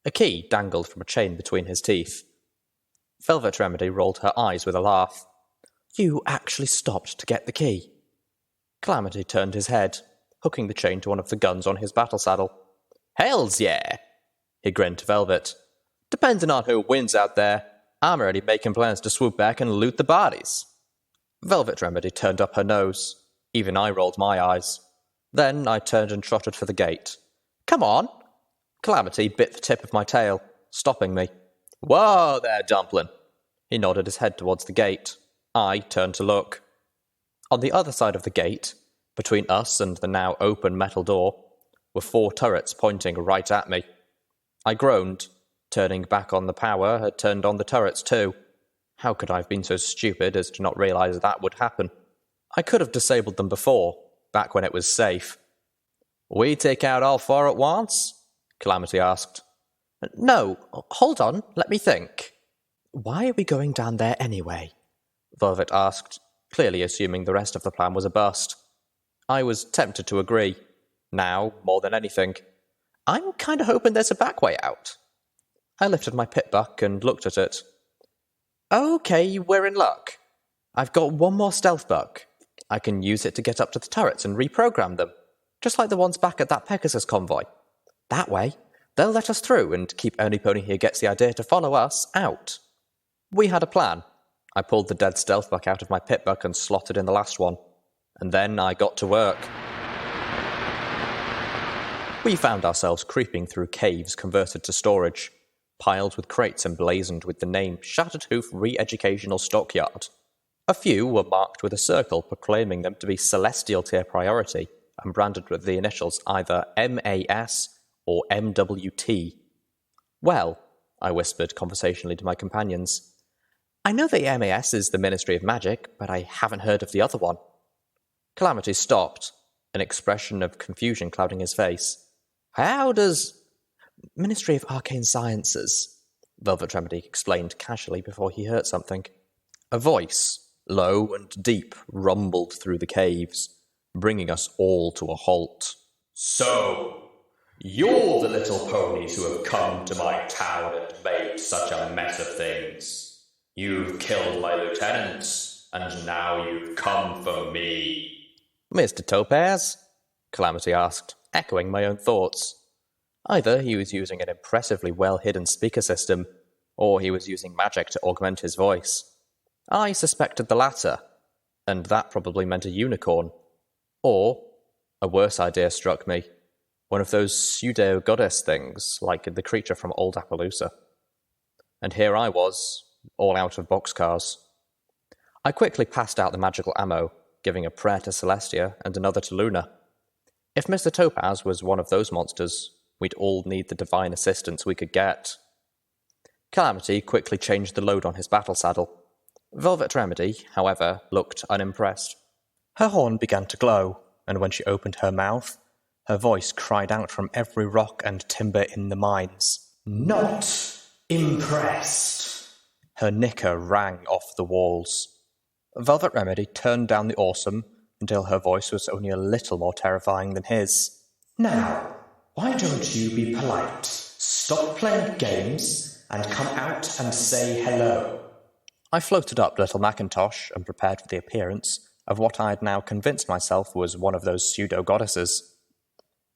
A key dangled from a chain between his teeth. Velvet Remedy rolled her eyes with a laugh. "You actually stopped to get the key?" Calamity turned his head, hooking the chain to one of the guns on his battle saddle. "Hells yeah!" He grinned to Velvet. "Depending on who wins out there, I'm already making plans to swoop back and loot the bodies." Velvet Remedy turned up her nose. Even I rolled my eyes. Then I turned and trotted for the gate. "Come on!" Calamity bit the tip of my tail, stopping me. "Whoa there, Dumplin'!" He nodded his head towards the gate. I turned to look. On the other side of the gate, Between us and the now open metal door were 4 turrets pointing right at me. I groaned. Turning back on the power had turned on the turrets too. How could I have been so stupid as to not realize that would happen? I could have disabled them before, back when it was safe. We take out all 4 at once? Calamity asked. No, hold on, let me think. Why are we going down there anyway? Velvet asked, clearly assuming the rest of the plan was a bust. I was tempted to agree. Now, more than anything. I'm kind of hoping there's a back way out. I lifted my pit buck and looked at it. Okay, we're in luck. I've got 1 more stealth buck. I can use it to get up to the turrets and reprogram them, just like the ones back at that Pegasus convoy. That way, they'll let us through and keep Only Pony here gets the idea to follow us out. We had a plan. I pulled the dead stealth buck out of my pit buck and slotted in the last one. And then I got to work. We found ourselves creeping through caves converted to storage, piled with crates emblazoned with the name Shattered Hoof Re-Educational Stockyard. A few were marked with a circle proclaiming them to be Celestial Tier Priority and branded with the initials either MAS or MWT. Well, I whispered conversationally to my companions, I know the MAS is the Ministry of Magic, but I haven't heard of the other one. Calamity stopped, an expression of confusion clouding his face. How does... Ministry of Arcane Sciences, Velvet Remedy explained casually before he heard something. A voice, low and deep, rumbled through the caves, bringing us all to a halt.
So, you're the little ponies who have come to my town and made such a mess of things. You've killed my lieutenants, and now you've come for me.
Mr Topaz? Calamity asked, echoing my own thoughts. Either he was using an impressively well-hidden speaker system, or he was using magic to augment his voice. I suspected the latter, and that probably meant a unicorn. Or, a worse idea struck me, one of those pseudo-goddess things, like the creature from Old Appaloosa. And here I was, all out of boxcars. I quickly passed out the magical ammo, giving a prayer to Celestia and another to Luna. If Mr Topaz was one of those monsters, we'd all need the divine assistance we could get. Calamity quickly changed the load on his battle saddle. Velvet Remedy, however, looked unimpressed. Her horn began to glow, and when she opened her mouth, her voice cried out from every rock and timber in the mines.
Not impressed.
Her nicker rang off the walls. Velvet Remedy turned down the awesome until her voice was only a little more terrifying than his.
Now, why don't you be polite? Stop playing games and come out and say hello.
I floated up Little Macintosh and prepared for the appearance of what I had now convinced myself was one of those pseudo-goddesses.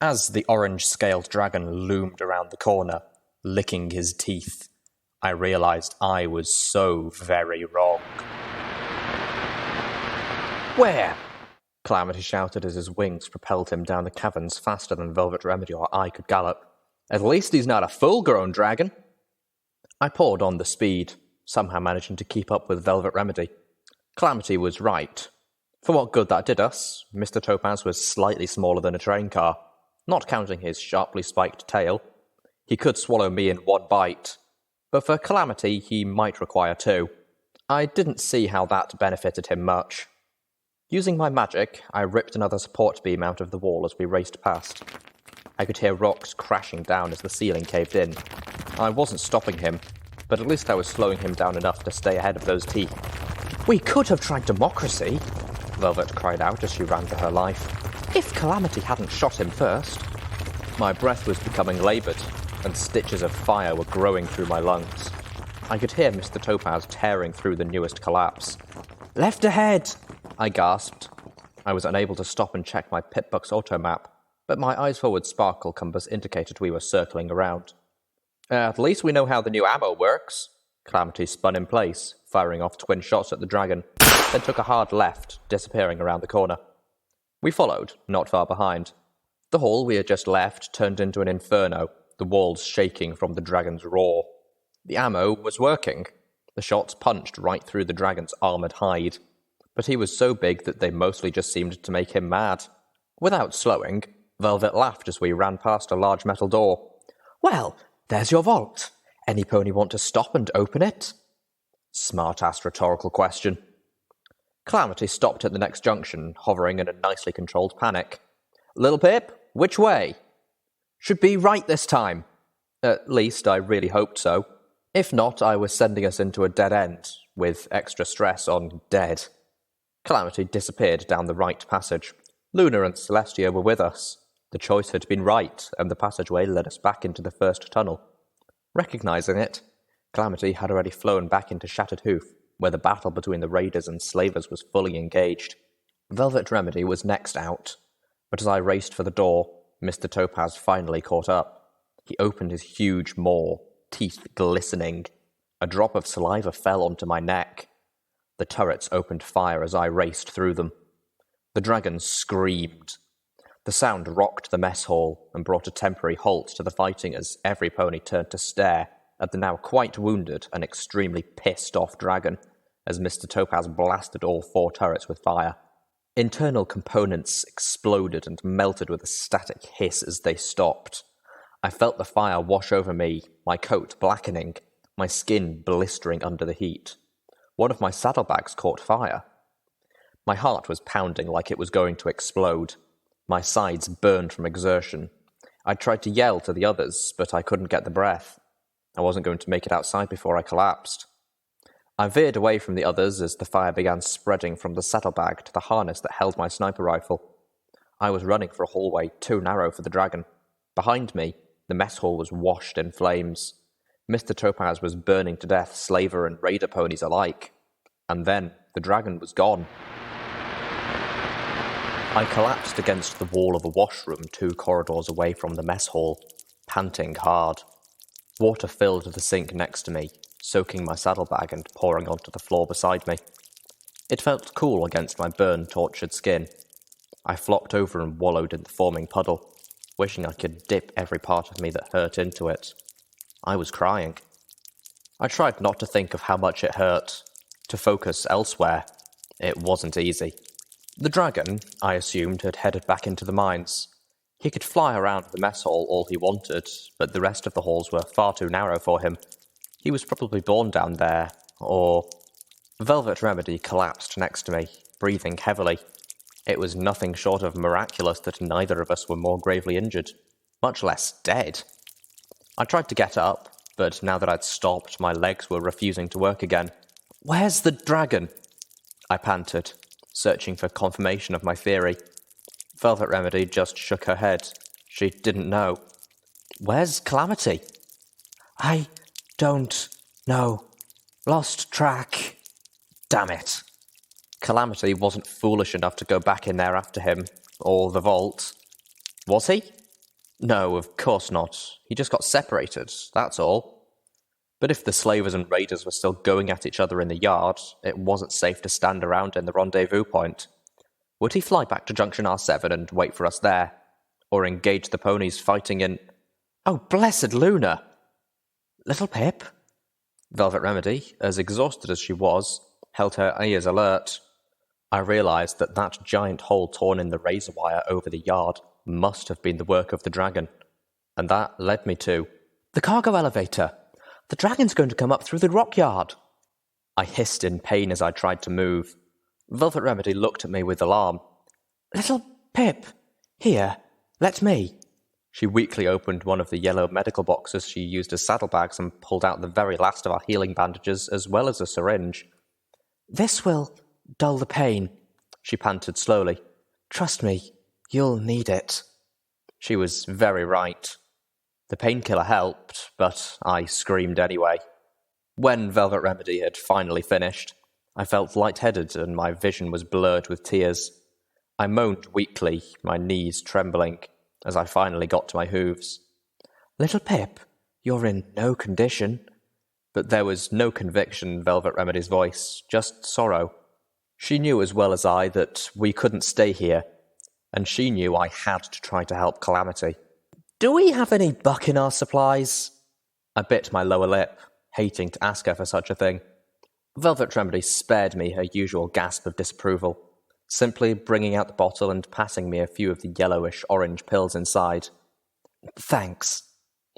As the orange-scaled dragon loomed around the corner, licking his teeth, I realized I was so very wrong. Where? Calamity shouted as his wings propelled him down the caverns faster than Velvet Remedy or I could gallop. At least he's not a full-grown dragon. I poured on the speed, somehow managing to keep up with Velvet Remedy. Calamity was right. For what good that did us, Mr Topaz was slightly smaller than a train car, not counting his sharply spiked tail. He could swallow me in 1 bite, but for Calamity he might require 2. I didn't see how that benefited him much. Using my magic, I ripped another support beam out of the wall as we raced past. I could hear rocks crashing down as the ceiling caved in. I wasn't stopping him, but at least I was slowing him down enough to stay ahead of those teeth. We could have tried democracy, Velvet cried out as she ran for her life. If Calamity hadn't shot him first. My breath was becoming laboured, and stitches of fire were growing through my lungs. I could hear Mr Topaz tearing through the newest collapse. Left ahead! I gasped. I was unable to stop and check my Pip-Buck's auto-map, but my eyes-forward sparkle compass indicated we were circling around. At least we know how the new ammo works. Calamity spun in place, firing off twin shots at the dragon, then took a hard left, disappearing around the corner. We followed, not far behind. The hall we had just left turned into an inferno, the walls shaking from the dragon's roar. The ammo was working. The shots punched right through the dragon's armoured hide. but he was so big that they mostly just seemed to make him mad. Without slowing, Velvet laughed as we ran past a large metal door. "Well, there's your vault. Any pony want to stop and open it?" Smart-ass rhetorical question. Calamity stopped at the next junction, hovering in a nicely controlled panic. "Little Pip, which way?" "Should be right this time." At least I really hoped so. If not, I was sending us into a dead end, with extra stress on dead. Calamity disappeared down the right passage. Luna and Celestia were with us. The choice had been right, and the passageway led us back into the first tunnel. Recognizing it, Calamity had already flown back into Shattered Hoof, where the battle between the raiders and slavers was fully engaged. Velvet Remedy was next out, but as I raced for the door, Mr. Topaz finally caught up. He opened his huge maw, teeth glistening. A drop of saliva fell onto my neck. The turrets opened fire as I raced through them. The dragon screamed. The sound rocked the mess hall and brought a temporary halt to the fighting as every pony turned to stare at the now quite wounded and extremely pissed-off dragon as Mr. Topaz blasted all 4 turrets with fire. Internal components exploded and melted with a static hiss as they stopped. I felt the fire wash over me, my coat blackening, my skin blistering under the heat. One of my saddlebags caught fire. My heart was pounding like it was going to explode. My sides burned from exertion. I tried to yell to the others, but I couldn't get the breath. I wasn't going to make it outside before I collapsed. I veered away from the others as the fire began spreading from the saddlebag to the harness that held my sniper rifle. I was running for a hallway too narrow for the dragon. Behind me, the mess hall was washed in flames. Mr. Topaz was burning to death slaver and raider ponies alike. And then the dragon was gone. I collapsed against the wall of a washroom 2 corridors away from the mess hall, panting hard. Water filled the sink next to me, soaking my saddlebag and pouring onto the floor beside me. It felt cool against my burned, tortured skin. I flopped over and wallowed in the forming puddle, wishing I could dip every part of me that hurt into it. I was crying. I tried not to think of how much it hurt, to focus elsewhere. It wasn't easy. The dragon, I assumed, had headed back into the mines. He could fly around the mess hall all he wanted, but the rest of the halls were far too narrow for him. He was probably born down there, or... Velvet Remedy collapsed next to me, breathing heavily. It was nothing short of miraculous that neither of us were more gravely injured, much less dead. I tried to get up, but now that I'd stopped, my legs were refusing to work again. "Where's the dragon?" I panted, searching for confirmation of my theory. Velvet Remedy just shook her head. She didn't know. "Where's Calamity?" "I don't know. Lost track. Damn it." Calamity wasn't foolish enough to go back in there after him, or the vault. Was he? No, of course not. He just got separated, that's all. But if the slavers and raiders were still going at each other in the yard, it wasn't safe to stand around in the rendezvous point. Would he fly back to Junction R7 and wait for us there? Or engage the ponies fighting in... Oh, blessed Luna! "Little Pip?" Velvet Remedy, as exhausted as she was, held her ears alert. I realised that that giant hole torn in the razor wire over the yard must have been the work of the dragon. And that led me to... "The cargo elevator! The dragon's going to come up through the rock yard!" I hissed in pain as I tried to move. Velvet Remedy looked at me with alarm. "Little Pip! Here, let me." She weakly opened one of the yellow medical boxes she used as saddlebags and pulled out the very last of our healing bandages as well as a syringe. "This will dull the pain," she panted slowly. "Trust me, you'll need it." She was very right. The painkiller helped, but I screamed anyway. When Velvet Remedy had finally finished, I felt lightheaded and my vision was blurred with tears. I moaned weakly, my knees trembling, as I finally got to my hooves. "Little Pip, you're in no condition." But there was no conviction in Velvet Remedy's voice, just sorrow. She knew as well as I that we couldn't stay here, and she knew I had to try to help Calamity. "Do we have any buck in our supplies?" I bit my lower lip, hating to ask her for such a thing. Velvet Remedy spared me her usual gasp of disapproval, simply bringing out the bottle and passing me a few of the yellowish-orange pills inside. "Thanks,"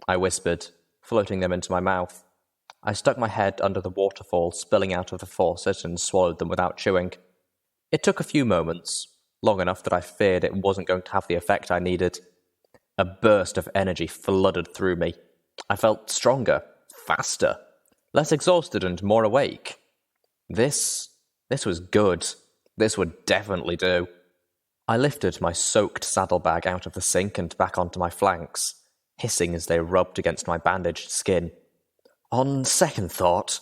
I whispered, floating them into my mouth. I stuck my head under the waterfall spilling out of the faucet and swallowed them without chewing. It took a few moments, long enough that I feared it wasn't going to have the effect I needed. A burst of energy flooded through me. I felt stronger, faster, less exhausted and more awake. This was good. This would definitely do. I lifted my soaked saddlebag out of the sink and back onto my flanks, hissing as they rubbed against my bandaged skin. On second thought,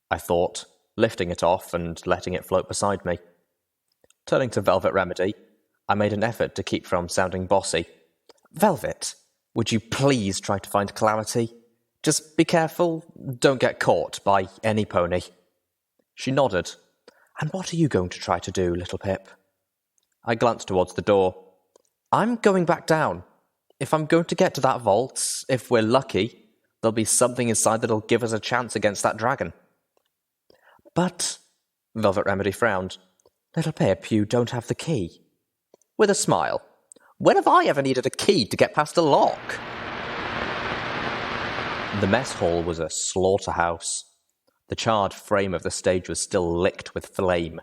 I thought, lifting it off and letting it float beside me. Turning to Velvet Remedy, I made an effort to keep from sounding bossy. "Velvet, would you please try to find Calamity? Just be careful, don't get caught by any pony." She nodded. "And what are you going to try to do, little Pip?" I glanced towards the door. "I'm going back down. If I'm going to get to that vault, if we're lucky, there'll be something inside that'll give us a chance against that dragon." "But," Velvet Remedy frowned, "little Pip, you don't have the key." With a smile. "When have I ever needed a key to get past a lock?" The mess hall was a slaughterhouse. The charred frame of the stage was still licked with flame.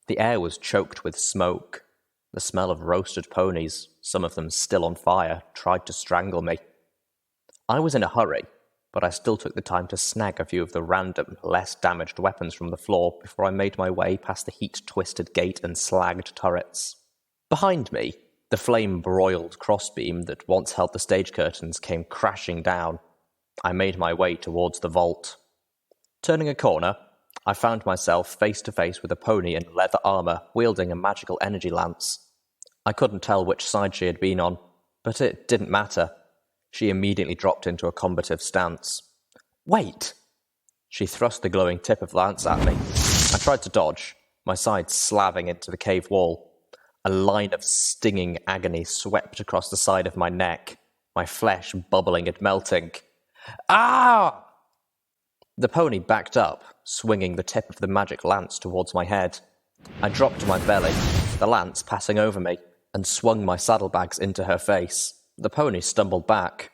The air was choked with smoke. The smell of roasted ponies, some of them still on fire, tried to strangle me. I was in a hurry, but I still took the time to snag a few of the random, less damaged weapons from the floor before I made my way past the heat-twisted gate and slagged turrets. Behind me, the flame-broiled crossbeam that once held the stage curtains came crashing down. I made my way towards the vault. Turning a corner, I found myself face to face with a pony in leather armor wielding a magical energy lance. I couldn't tell which side she had been on, but it didn't matter. She immediately dropped into a combative stance. "Wait!" She thrust the glowing tip of the lance at me. I tried to dodge, my side slaving into the cave wall. A line of stinging agony swept across the side of my neck, my flesh bubbling and melting. "Ah!" The pony backed up, swinging the tip of the magic lance towards my head. I dropped to my belly, the lance passing over me, and swung my saddlebags into her face. The pony stumbled back.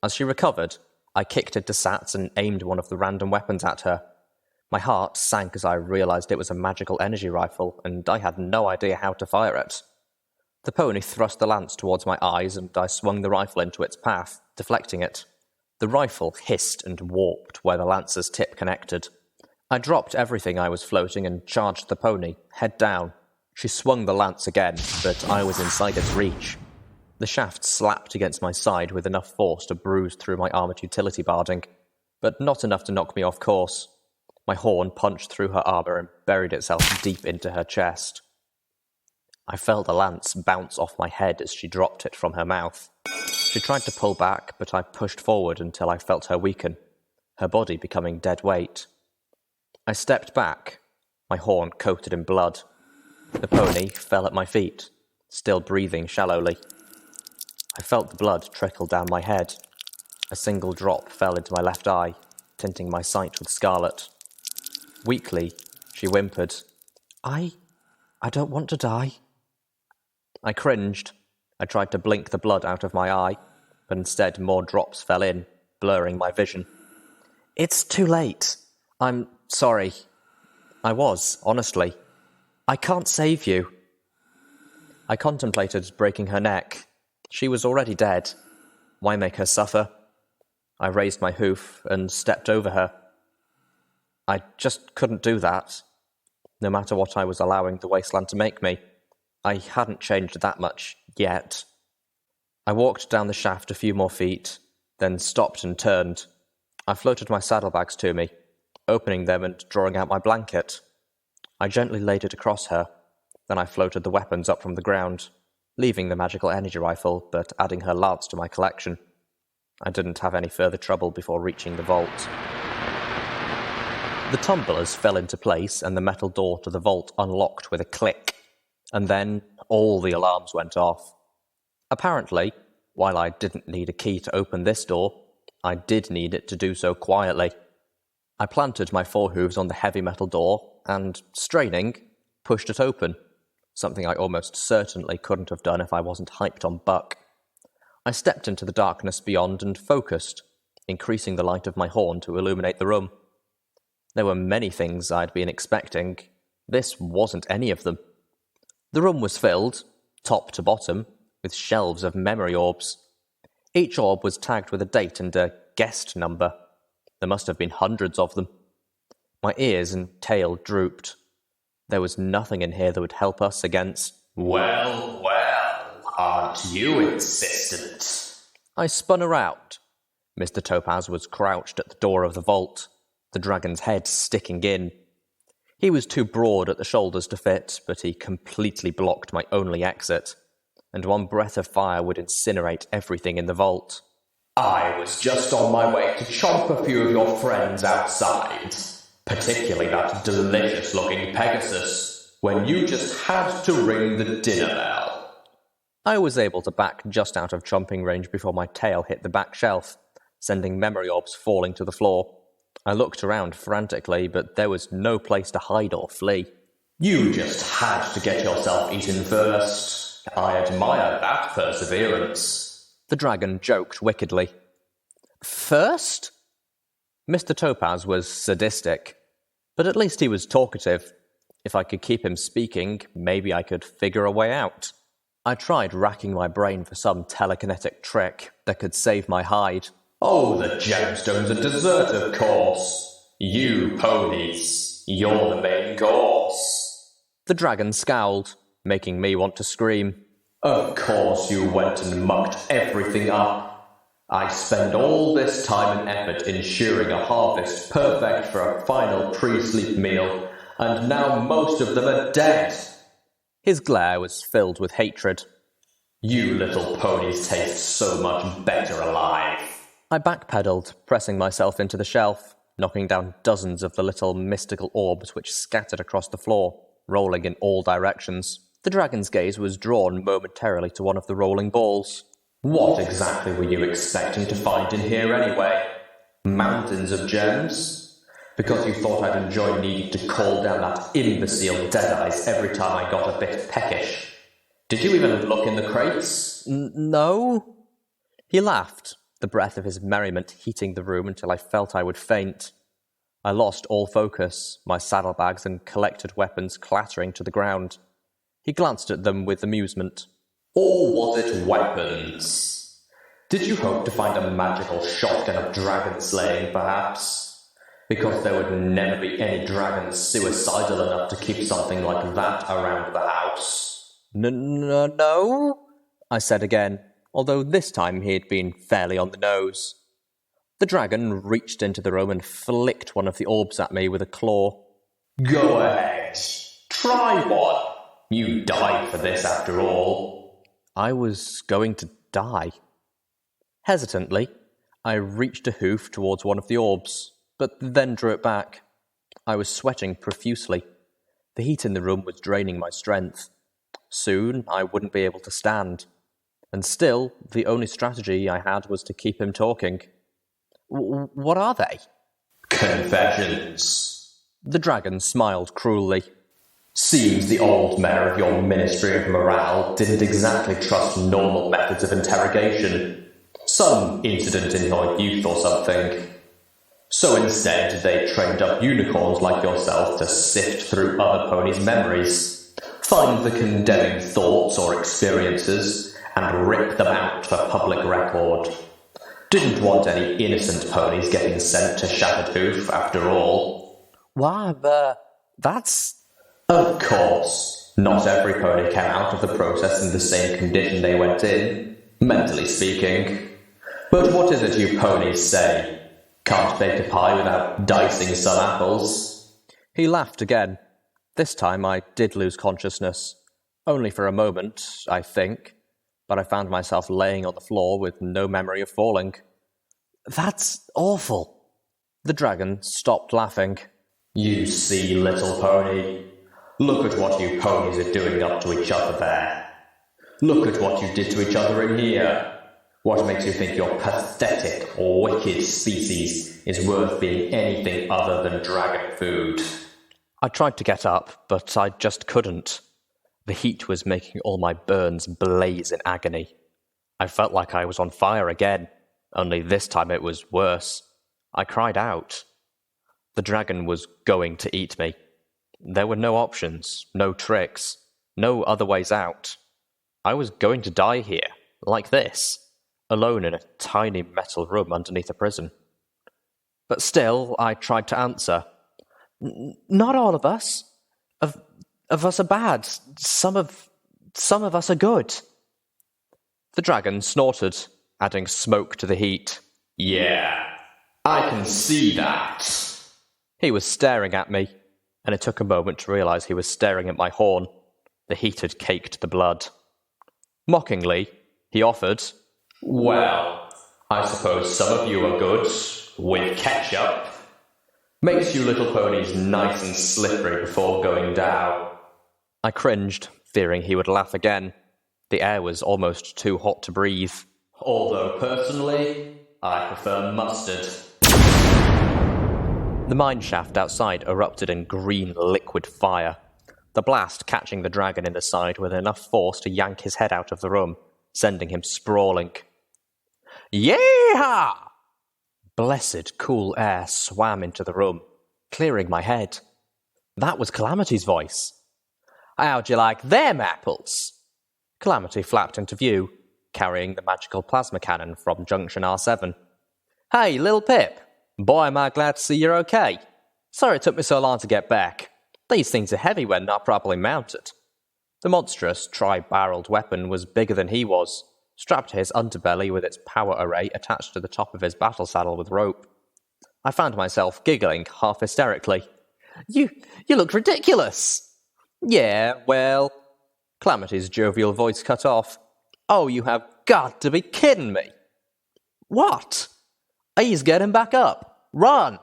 As she recovered, I kicked into Sats and aimed one of the random weapons at her. My heart sank as I realized it was a magical energy rifle, and I had no idea how to fire it. The pony thrust the lance towards my eyes, and I swung the rifle into its path, deflecting it. The rifle hissed and warped where the lance's tip connected. I dropped everything I was floating and charged the pony, head down. She swung the lance again, but I was inside its reach. The shaft slapped against my side with enough force to bruise through my armoured utility barding, but not enough to knock me off course. My horn punched through her armour and buried itself deep into her chest. I felt the lance bounce off my head as she dropped it from her mouth. She tried to pull back, but I pushed forward until I felt her weaken, her body becoming dead weight. I stepped back, my horn coated in blood. The pony fell at my feet, still breathing shallowly. I felt the blood trickle down my head. A single drop fell into my left eye, tinting my sight with scarlet. Weakly, she whimpered, I don't want to die." I cringed. I tried to blink the blood out of my eye, but instead more drops fell in, blurring my vision. "It's too late. I'm sorry." I was, honestly. "I can't save you." I contemplated breaking her neck. She was already dead. Why make her suffer? I raised my hoof and stepped over her. I just couldn't do that, no matter what I was allowing the wasteland to make me. I hadn't changed that much yet. I walked down the shaft a few more feet, then stopped and turned. I floated my saddlebags to me, opening them and drawing out my blanket. I gently laid it across her, then I floated the weapons up from the ground, leaving the magical energy rifle, but adding her lance to my collection. I didn't have any further trouble before reaching the vault. The tumblers fell into place and the metal door to the vault unlocked with a click. And then all the alarms went off. Apparently, while I didn't need a key to open this door, I did need it to do so quietly. I planted my forehooves on the heavy metal door and, straining, pushed it open, something I almost certainly couldn't have done if I wasn't hyped on Buck. I stepped into the darkness beyond and focused, increasing the light of my horn to illuminate the room. There were many things I'd been expecting. This wasn't any of them. The room was filled, top to bottom, with shelves of memory orbs. Each orb was tagged with a date and a guest number. There must have been hundreds of them. My ears and tail drooped. There was nothing in here that would help us against...
Well, aren't you insistent?
I spun around. Mr. Topaz was crouched at the door of the vault, the dragon's head sticking in. He was too broad at the shoulders to fit, but he completely blocked my only exit, and one breath of fire would incinerate everything in the vault.
I was just on my way to chomp a few of your friends outside, particularly that delicious-looking Pegasus, when you just had to ring the dinner bell.
I was able to back just out of chomping range before my tail hit the back shelf, sending memory orbs falling to the floor. I looked around frantically, but there was no place to hide or flee.
You just had to get yourself eaten first. I admire that perseverance.
The dragon joked wickedly. First? Mr. Topaz was sadistic, but at least he was talkative. If I could keep him speaking, maybe I could figure a way out. I tried racking my brain for some telekinetic trick that could save my hide.
Oh, the gemstones are dessert, of course. You ponies, you're the main course.
The dragon scowled, making me want to scream.
Of course you went and mucked everything up. I spend all this time and effort ensuring a harvest perfect for a final pre-sleep meal, and now most of them are dead.
His glare was filled with hatred.
You little ponies taste so much better alive.
I backpedaled, pressing myself into the shelf, knocking down dozens of the little mystical orbs which scattered across the floor, rolling in all directions. The dragon's gaze was drawn momentarily to one of the rolling balls.
What exactly were you expecting to find in here anyway? Mountains of gems? Because you thought I'd enjoy needing to call down that imbecile Deadeyes every time I got a bit peckish. Did you even look in the crates?
No. He laughed, the breath of his merriment heating the room until I felt I would faint. I lost all focus, my saddlebags and collected weapons clattering to the ground. He glanced at them with amusement.
Or was it weapons? Did you hope to find a magical shotgun of dragon slaying, perhaps? Because there would never be any dragons suicidal enough to keep something like that around the house.
No, I said again, although this time he had been fairly on the nose. The dragon reached into the room and flicked one of the orbs at me with a claw.
Go ahead. Try one. You died for this after all.
I was going to die. Hesitantly, I reached a hoof towards one of the orbs, but then drew it back. I was sweating profusely. The heat in the room was draining my strength. Soon I wouldn't be able to stand. And still, the only strategy I had was to keep him talking. What are they?
Confessions.
The dragon smiled cruelly.
Seems the old mayor of your Ministry of Morale didn't exactly trust normal methods of interrogation. Some incident in your youth or something. So instead, they trained up unicorns like yourself to sift through other ponies' memories, find the condemning thoughts or experiences, and rip them out for public record. Didn't want any innocent ponies getting sent to Shattered Hoof, after all.
Why, that's...
Of course, not every pony came out of the process in the same condition they went in, mentally speaking. But what is it you ponies say? Can't bake a pie without dicing some apples?
He laughed again. This time I did lose consciousness. Only for a moment, I think, but I found myself laying on the floor with no memory of falling. That's awful. The dragon stopped laughing.
You see, little pony. Look at what you ponies are doing up to each other there. Look at what you did to each other in here. What makes you think your pathetic, wicked species is worth being anything other than dragon food?
I tried to get up, but I just couldn't. The heat was making all my burns blaze in agony. I felt like I was on fire again, only this time it was worse. I cried out. The dragon was going to eat me. There were no options, no tricks, no other ways out. I was going to die here, like this, alone in a tiny metal room underneath a prison. But still, I tried to answer. Not all of us. Of us are bad. Some of us are good. The dragon snorted, adding smoke to the heat.
Yeah, I can see that.
He was staring at me, and it took a moment to realize he was staring at my horn. The heat had caked the blood. Mockingly, he offered,
Well, I suppose some of you are good, with ketchup. Makes you little ponies nice and slippery before going down.
I cringed, fearing he would laugh again. The air was almost too hot to breathe.
Although, personally, I prefer mustard.
The mine shaft outside erupted in green liquid fire, the blast catching the dragon in the side with enough force to yank his head out of the room, sending him sprawling. Yeehaw! Blessed cool air swam into the room, clearing my head. That was Calamity's voice. How'd you like them apples? Calamity flapped into view, carrying the magical plasma cannon from Junction R7. Hey, Lil Pip. Boy, am I glad to see you're okay. Sorry it took me so long to get back. These things are heavy when not properly mounted. The monstrous, tri-barreled weapon was bigger than he was, strapped to his underbelly with its power array attached to the top of his battle saddle with rope. I found myself giggling half hysterically. You look ridiculous. Yeah, well... Calamity's jovial voice cut off. Oh, you have got to be kidding me. What? He's getting back up. Run!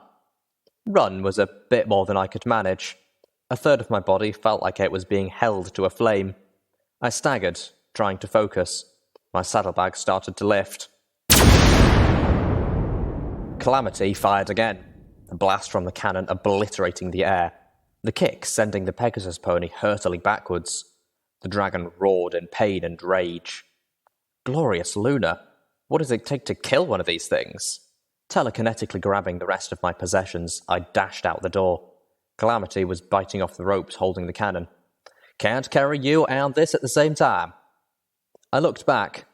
Run was a bit more than I could manage. A third of my body felt like it was being held to a flame. I staggered, trying to focus. My saddlebag started to lift. Calamity fired again, a blast from the cannon obliterating the air, the kick sending the Pegasus pony hurtling backwards. The dragon roared in pain and rage. Glorious Luna, what does it take to kill one of these things? Telekinetically grabbing the rest of my possessions, I dashed out the door. Calamity was biting off the ropes holding the cannon. Can't carry you and this at the same time. I looked back.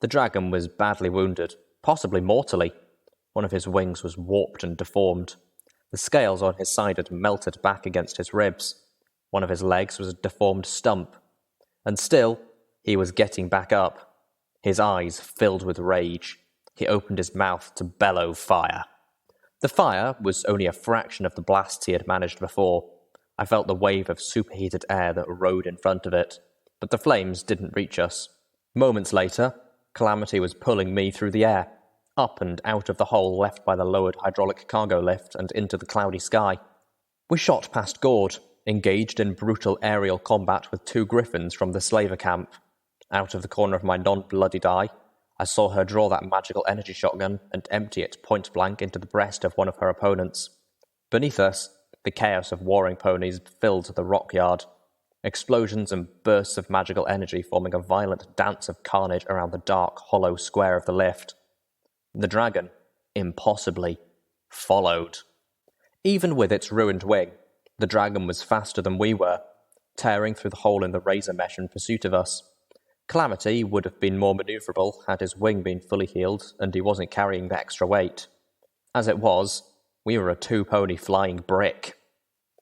The dragon was badly wounded, possibly mortally. One of his wings was warped and deformed. The scales on his side had melted back against his ribs. One of his legs was a deformed stump. And still, he was getting back up. His eyes filled with rage. He opened his mouth to bellow fire. The fire was only a fraction of the blasts he had managed before. I felt the wave of superheated air that rode in front of it, but the flames didn't reach us. Moments later, Calamity was pulling me through the air, up and out of the hole left by the lowered hydraulic cargo lift and into the cloudy sky. We shot past Gawd, engaged in brutal aerial combat with 2 griffins from the slaver camp. Out of the corner of my non-bloodied eye, I saw her draw that magical energy shotgun and empty it point-blank into the breast of one of her opponents. Beneath us, the chaos of warring ponies filled the rock yard, explosions and bursts of magical energy forming a violent dance of carnage around the dark, hollow square of the lift. The dragon, impossibly, followed. Even with its ruined wing, the dragon was faster than we were, tearing through the hole in the razor mesh in pursuit of us. Calamity would have been more manoeuvrable had his wing been fully healed and he wasn't carrying the extra weight. As it was, we were a 2-pony flying brick.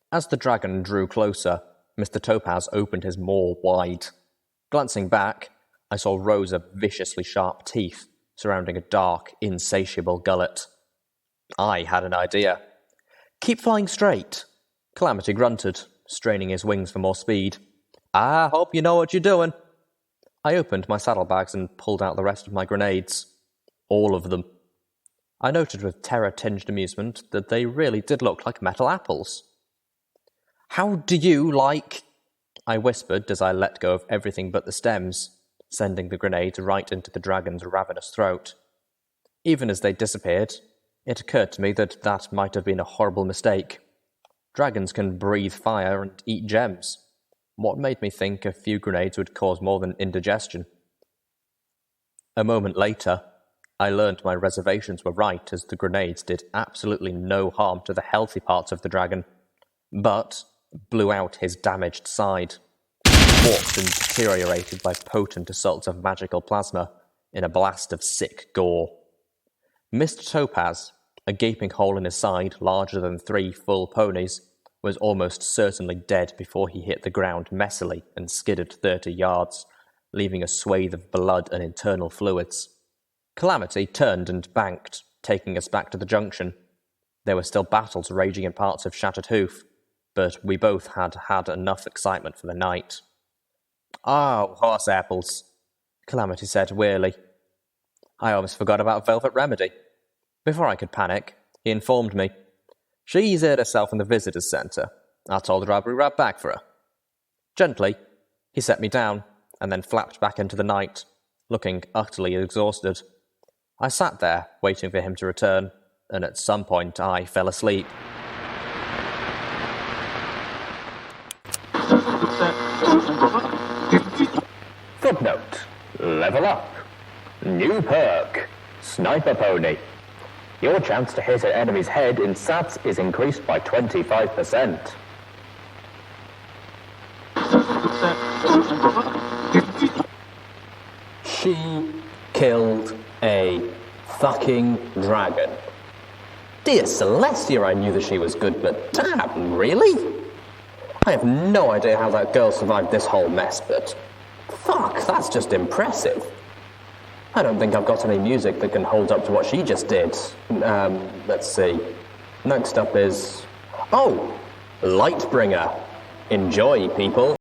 As the dragon drew closer, Mr Topaz opened his maw wide. Glancing back, I saw rows of viciously sharp teeth surrounding a dark, insatiable gullet. I had an idea. Keep flying straight. Calamity grunted, straining his wings for more speed. I hope you know what you're doing. I opened my saddlebags and pulled out the rest of my grenades. All of them. I noted with terror-tinged amusement that they really did look like metal apples. How do you like... I whispered as I let go of everything but the stems. sending the grenades right into the dragon's ravenous throat. Even as they disappeared, it occurred to me that that might have been a horrible mistake. Dragons can breathe fire and eat gems. What made me think a few grenades would cause more than indigestion? A moment later, I learned my reservations were right, as the grenades did absolutely no harm to the healthy parts of the dragon, but blew out his damaged side, warped and deteriorated by potent assaults of magical plasma in a blast of sick gore. Mr Topaz, a gaping hole in his side larger than 3 full ponies, was almost certainly dead before he hit the ground messily and skidded 30 yards, leaving a swathe of blood and internal fluids. Calamity turned and banked, taking us back to the junction. There were still battles raging in parts of Shattered Hoof, but we both had had enough excitement for the night. "Oh, horse apples," Calamity said wearily. I almost forgot about Velvet Remedy. Before I could panic, he informed me. "She's hurt herself in the visitors' centre. I told her I'd be right back for her." Gently, he set me down, and then flapped back into the night, looking utterly exhausted. I sat there, waiting for him to return, and at some point I fell asleep.
Footnote. Level up. New perk. Sniper Pony. Your chance to hit an enemy's head in sats is increased by 25%.
She killed a fucking dragon. Dear Celestia, I knew that she was good, but damn, really? I have no idea how that girl survived this whole mess, but fuck, that's just impressive. I don't think I've got any music that can hold up to what she just did. Let's see. Next up is... Oh! Lightbringer. Enjoy, people.